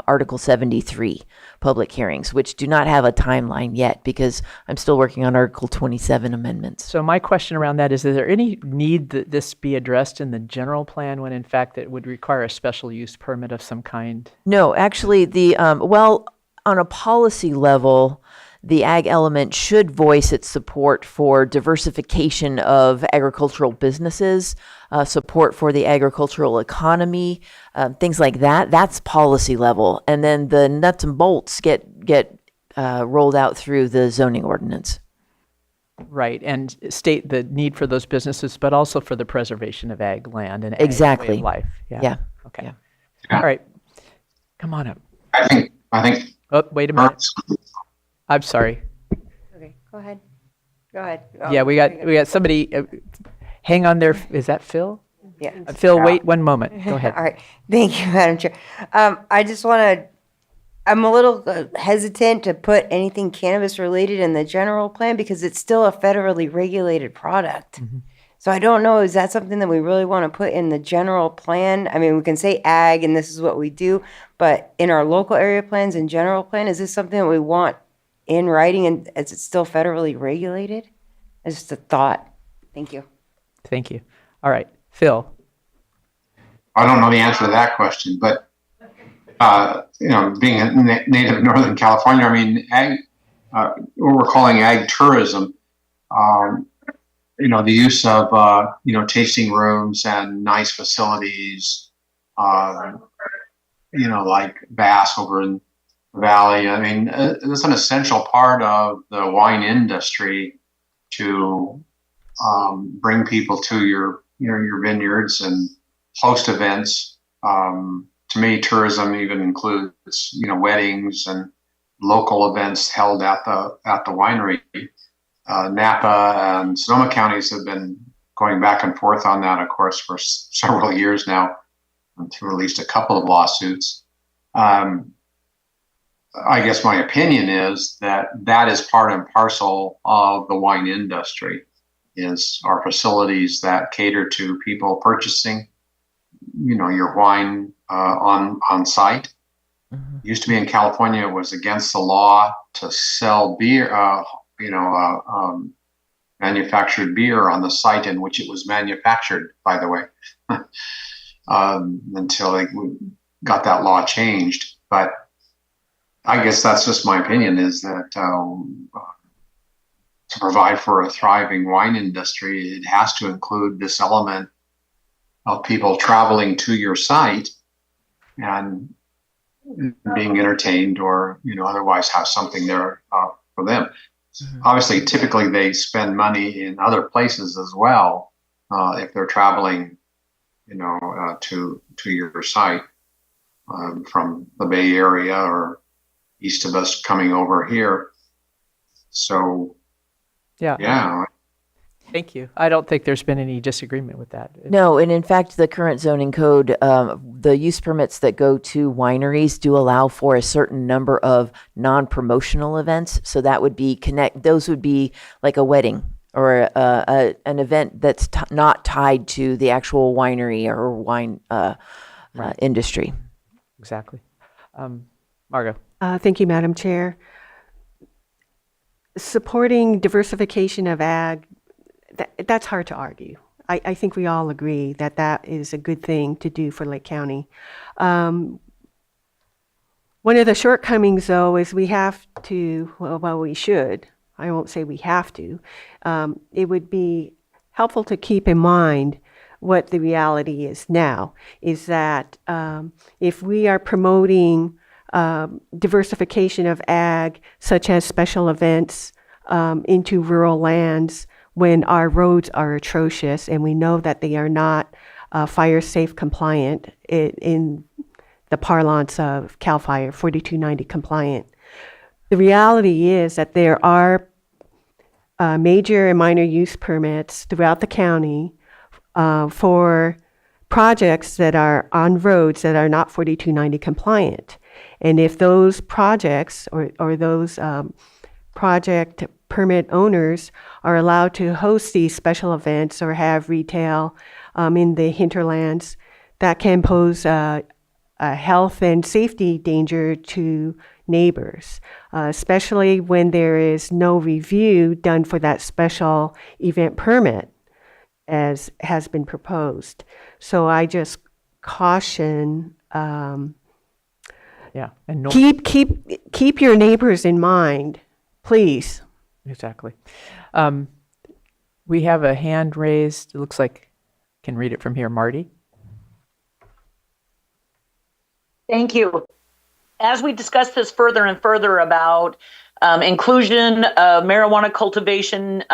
Article 73 public hearings, which do not have a timeline yet because I'm still working on Article 27 amendments. So my question around that is there any need that this be addressed in the general plan when in fact it would require a special use permit of some kind? No, actually, well, on a policy level, the ag element should voice its support for diversification of agricultural businesses, support for the agricultural economy, things like that. That's policy level. And then the nuts and bolts get rolled out through the zoning ordinance. Right, and state the need for those businesses, but also for the preservation of ag land and ag Exactly. way of life. Yeah. Okay. Yeah. All right. Come on up. I think. Oh, wait a minute. I'm sorry. Okay, go ahead. Go ahead. Yeah, we got somebody. Hang on there. Is that Phil? Yeah. Phil, wait one moment. Go ahead. All right. Thank you, Madam Chair. I just want to, I'm a little hesitant to put anything cannabis related in the general plan because it's still a federally regulated product. So I don't know, is that something that we really want to put in the general plan? I mean, we can say ag and this is what we do, but in our local area plans and general plan, is this something that we want in writing and is it still federally regulated? It's just a thought. Thank you. Thank you. All right, Phil. I don't know the answer to that question, but being a native of Northern California, I mean, ag, what we're calling ag tourism, the use of tasting rooms and nice facilities, like Bass over in the Valley. I mean, it's an essential part of the wine industry to bring people to your vineyards and host events. To me, tourism even includes weddings and local events held at the winery. Napa and Sonoma counties have been going back and forth on that, of course, for several years now, through at least a couple of lawsuits. I guess my opinion is that is part and parcel of the wine industry, is our facilities that cater to people purchasing, your wine on site. Used to be in California, it was against the law to sell beer, manufactured beer on the site in which it was manufactured, by the way, until they got that law changed. But I guess that's just my opinion, is that to provide for a thriving wine industry, it has to include this element of people traveling to your site and being entertained or, otherwise have something there for them. Obviously, typically they spend money in other places as well if they're traveling, to your site from the Bay Area or east of us coming over here. So, yeah. Thank you. I don't think there's been any disagreement with that. No, and in fact, the current zoning code, the use permits that go to wineries do allow for a certain number of non-promotional events. So that would be those would be like a wedding or an event that's not tied to the actual winery or wine industry. Exactly. Margot. Thank you, Madam Chair. Supporting diversification of ag, that's hard to argue. I think we all agree that that is a good thing to do for Lake County. One of the shortcomings, though, is we have to, well, we should, I won't say we have to, it would be helpful to keep in mind what the reality is now, is that if we are promoting diversification of ag, such as special events into rural lands, when our roads are atrocious and we know that they are not fire safe compliant in the parlance of CAL FIRE 4290 compliant. The reality is that there are major and minor use permits throughout the county for projects that are on roads that are not 4290 compliant. And if those projects or those project permit owners are allowed to host these special events or have retail in the hinterlands, that can pose a health and safety danger to neighbors, especially when there is no review done for that special event permit, as has been proposed. So I just caution, And keep your neighbors in mind, please. Exactly. We have a hand raised. It looks like I can read it from here. Marty? Thank you. As we discuss this further and further about inclusion of marijuana cultivation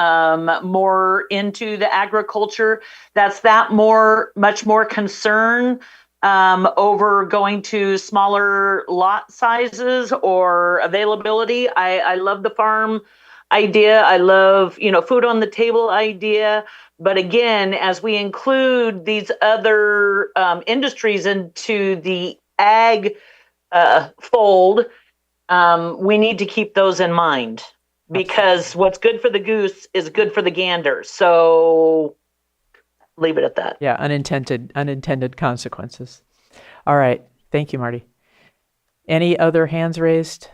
more into the agriculture, that's much more concern over going to smaller lot sizes or availability. I love the farm idea. I love, food on the table idea. But again, as we include these other industries into the ag fold, we need to keep those in mind, because what's good for the goose is good for the gander. So leave it at that. Yeah, unintended consequences. All right. Thank you, Marty. Any other hands raised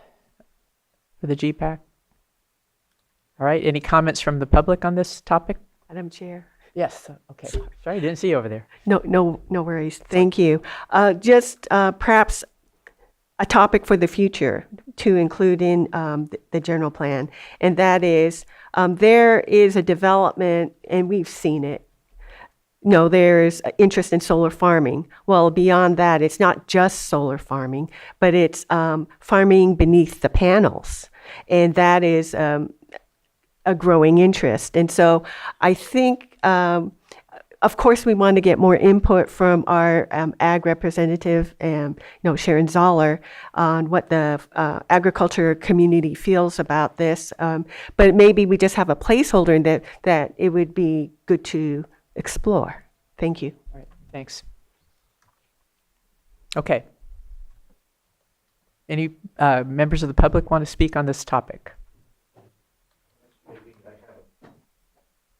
for the GPAC? All right. Any comments from the public on this topic? Madam Chair. Yes. Okay. Sorry, I didn't see you over there. No worries. Thank you. Just perhaps a topic for the future to include in the general plan, and that is there is a development, and we've seen it. There's interest in solar farming. Well, beyond that, it's not just solar farming, but it's farming beneath the panels, and that is a growing interest. And so I think, of course, we want to get more input from our ag representative, Sharon Zoller, on what the agriculture community feels about this. But maybe we just have a placeholder, and that it would be good to explore. Thank you. All right. Thanks. Okay. Any members of the public want to speak on this topic?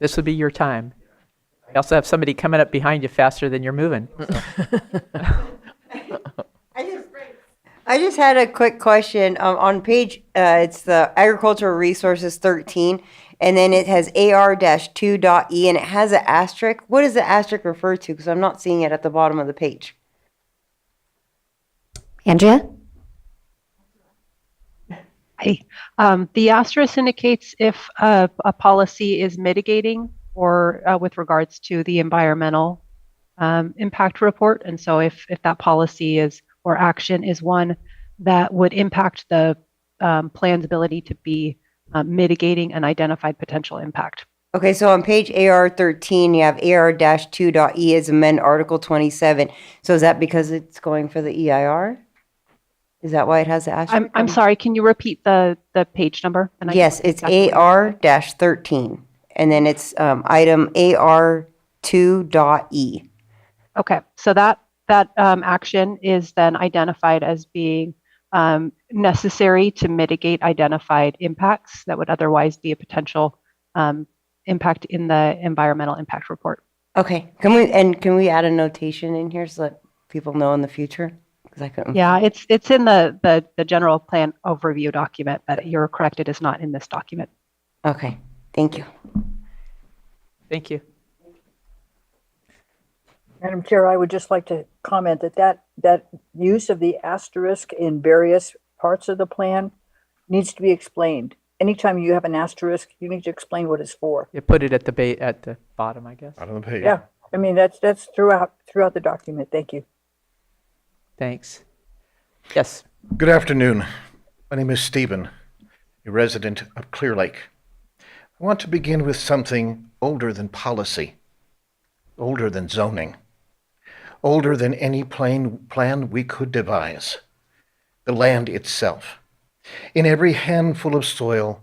This would be your time. I also have somebody coming up behind you faster than you're moving. I just had a quick question. On page, it's the Agricultural Resources 13, and then it has AR-2.E, and it has an asterisk. What does the asterisk refer to? Because I'm not seeing it at the bottom of the page. Andrea? Hi. The asterisk indicates if a policy is mitigating or with regards to the environmental impact report. And so if that policy is or action is one that would impact the plan's ability to be mitigating an identified potential impact. Okay, so on page AR-13, you have AR-2.E as amend Article 27. So is that because it's going for the EIR? Is that why it has the asterisk? I'm sorry, can you repeat the page number? Yes, it's AR-13, and then it's item AR-2.E. Okay, so that action is then identified as being necessary to mitigate identified impacts that would otherwise be a potential impact in the environmental impact report. Okay, can we add a notation in here so that people know in the future? Yeah, it's in the general plan overview document, but you're correct, it is not in this document. Okay, thank you. Thank you. Madam Chair, I would just like to comment that use of the asterisk in various parts of the plan needs to be explained. Anytime you have an asterisk, you need to explain what it's for. You put it at the bottom, I guess. Out on the page. Yeah, I mean, that's throughout the document. Thank you. Thanks. Yes. Good afternoon. My name is Stephen, a resident of Clear Lake. I want to begin with something older than policy, older than zoning, older than any plan we could devise, the land itself. In every handful of soil,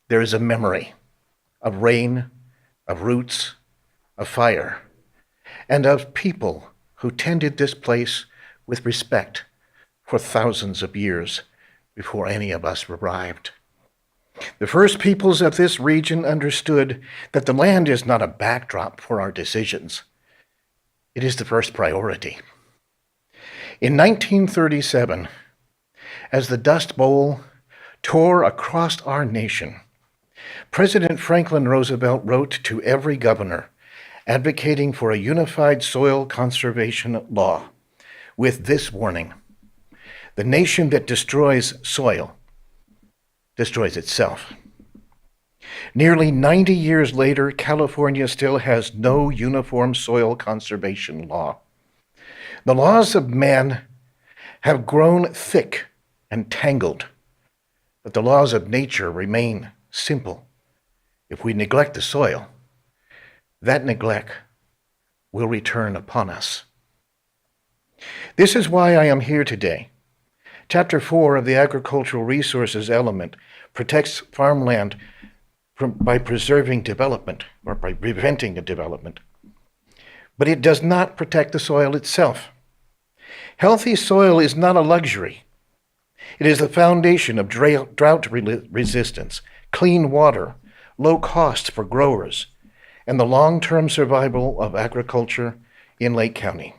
there is a memory of rain, of roots, of fire, and of people who tended this place with respect for thousands of years before any of us arrived. The first peoples of this region understood that the land is not a backdrop for our decisions. It is the first priority. In 1937, as the Dust Bowl tore across our nation, President Franklin Roosevelt wrote to every governor advocating for a unified soil conservation law with this warning: the nation that destroys soil destroys itself. Nearly 90 years later, California still has no uniform soil conservation law. The laws of man have grown thick and tangled, but the laws of nature remain simple. If we neglect the soil, that neglect will return upon us. This is why I am here today. Chapter 4 of the Agricultural Resources element protects farmland by preserving development or by preventing the development. But it does not protect the soil itself. Healthy soil is not a luxury. It is the foundation of drought resistance, clean water, low costs for growers, and the long-term survival of agriculture in Lake County.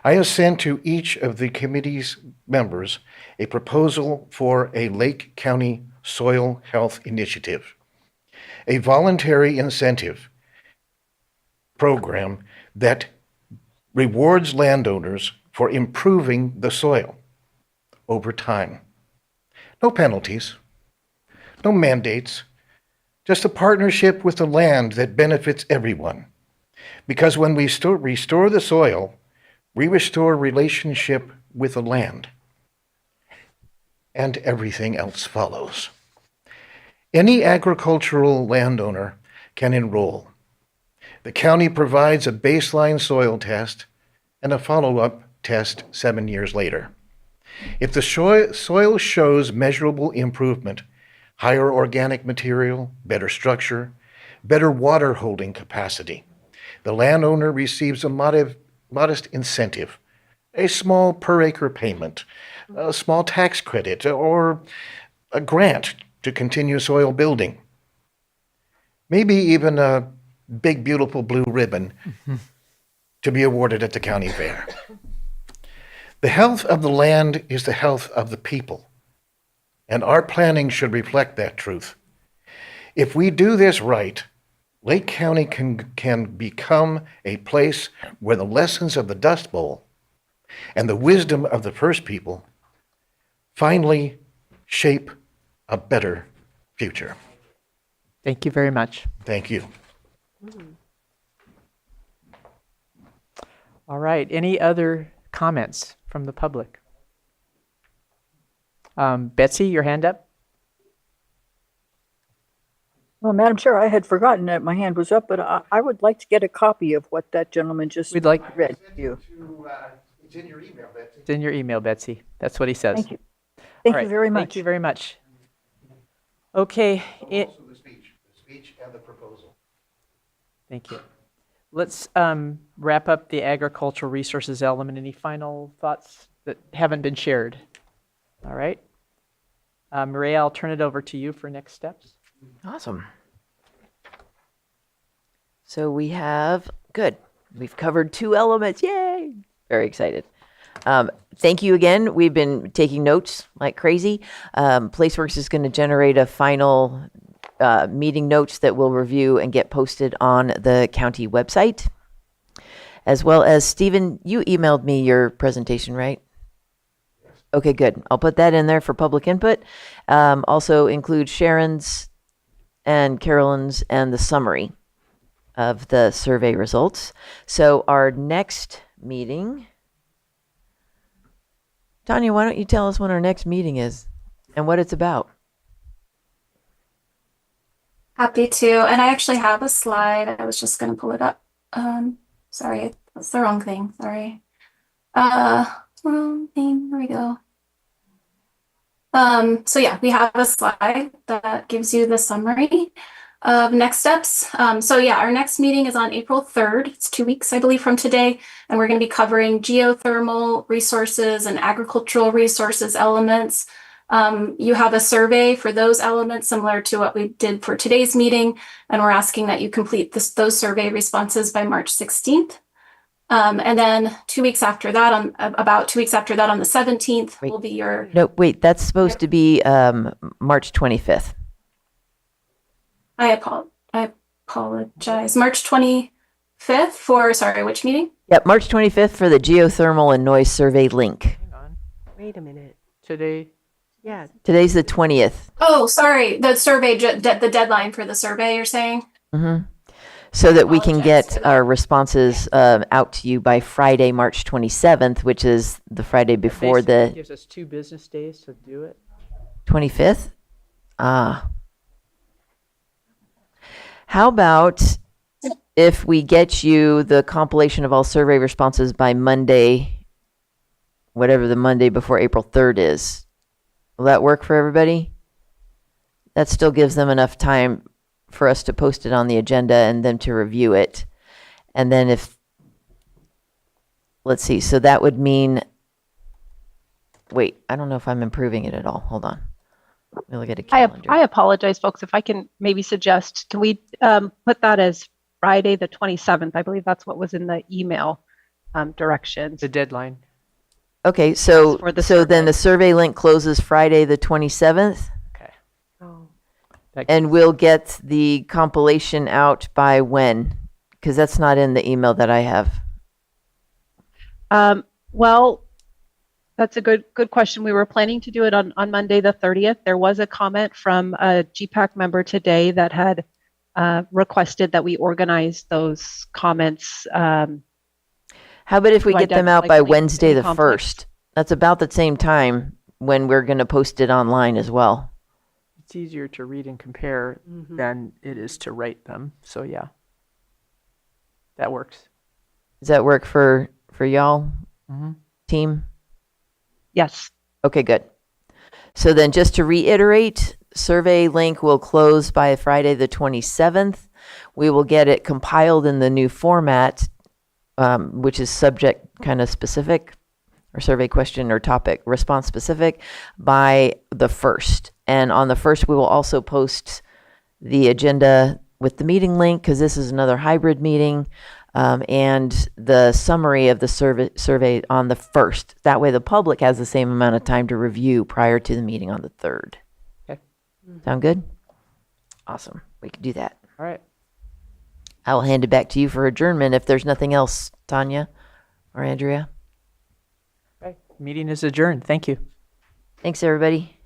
I have sent to each of the committee's members a proposal for a Lake County Soil Health Initiative, a voluntary incentive program that rewards landowners for improving the soil over time. No penalties, no mandates, just a partnership with the land that benefits everyone. Because when we restore the soil, we restore relationship with the land, and everything else follows. Any agricultural landowner can enroll. The county provides a baseline soil test and a follow-up test 7 years later. If the soil shows measurable improvement, higher organic material, better structure, better water holding capacity, the landowner receives a modest incentive, a small per acre payment, a small tax credit, or a grant to continue soil building. Maybe even a big, beautiful blue ribbon to be awarded at the county fair. The health of the land is the health of the people, and our planning should reflect that truth. If we do this right, Lake County can become a place where the lessons of the Dust Bowl and the wisdom of the first people finally shape a better future. Thank you very much. Thank you. All right. Any other comments from the public? Betsy, your hand up. Well, Madam Chair, I had forgotten that my hand was up, but I would like to get a copy of what that gentleman just read to you. It's in your email, Betsy. It's in your email, Betsy. That's what he says. Thank you. Thank All you right. very much. Thank you very much. Okay. Also the speech and the proposal. Thank you. Let's wrap up the agricultural resources element. Any final thoughts that haven't been shared? All right. Maria, I'll turn it over to you for next steps. Awesome. So we've covered 2 elements. Yay! Very excited. Thank you again. We've been taking notes like crazy. Placeworks is going to generate a final meeting notes that we'll review and get posted on the county website. As well as, Stephen, you emailed me your presentation, right? Okay, good. I'll put that in there for public input. Also include Sharon's and Carolyn's and the summary of the survey results. So our next meeting, Tanya, why don't you tell us when our next meeting is and what it's about? Happy to. And I actually have a slide. I was just going to pull it up. Sorry, that's the wrong thing. Sorry. Wrong thing. There we go. So yeah, we have a slide that gives you the summary of next steps. So yeah, our next meeting is on April 3rd. It's 2 weeks, I believe, from today. And we're going to be covering geothermal resources and agricultural resources elements. You have a survey for those elements similar to what we did for today's meeting. And we're asking that you complete those survey responses by March 16th. And then 2 weeks after that, about 2 weeks after that, on the 17th, will be your... No, wait, that's supposed to be March 25th. I apologize. March 25th for, sorry, which meeting? Yep, March 25th for the geothermal and noise survey link. Hang on. Wait a minute. Today, Yeah. Today's the 20th. Oh, sorry, the survey, the deadline for the survey, you're saying? Mm-hmm. So that we can Apologize get for that. our responses out to you by Friday, March 27th, which is the Friday before basically the gives us 2 business days to do it. 25th. Ah. How about if we get you the compilation of all survey responses by Monday, whatever the Monday before April 3rd is? Will that work for everybody? That still gives them enough time for us to post it on the agenda and them to review it. And then let's see, so that would mean, wait, I don't know if I'm improving it at all. Hold on. Let me look at a calendar. I apologize, folks, if I can maybe suggest, can we put that as Friday, the 27th? I believe that's what was in the email directions. The deadline. Okay, so For the then the survey link closes Friday, the 27th, Okay. Oh. and we'll get the compilation out by when? Because that's not in the email that I have. Well, that's a good question. We were planning to do it on Monday, the 30th. There was a comment from a GPAC member today that had requested that we organize those comments. How about if we To get them out identify by any Wednesday, the conflicts. 1st? That's about the same time when we're going to post it online as well. It's easier to read and compare than it is to write them. So yeah, that works. Does that work for y'all, Mm-hmm. team? Yes. Okay, good. So then just to reiterate, survey link will close by Friday, the 27th. We will get it compiled in the new format, which is subject kind of specific, or survey question or topic response specific, by the 1st. And on the 1st, we will also post the agenda with the meeting link, because this is another hybrid meeting, and the summary of the survey on the 1st. That way the public has the same amount of time to review prior to the meeting on the 3rd. Okay. Sound good? Awesome. We can do that. All right. I'll hand it back to you for adjournment if there's nothing else, Tanya or Andrea. Okay. Meeting is adjourned. Thank you. Thanks, everybody.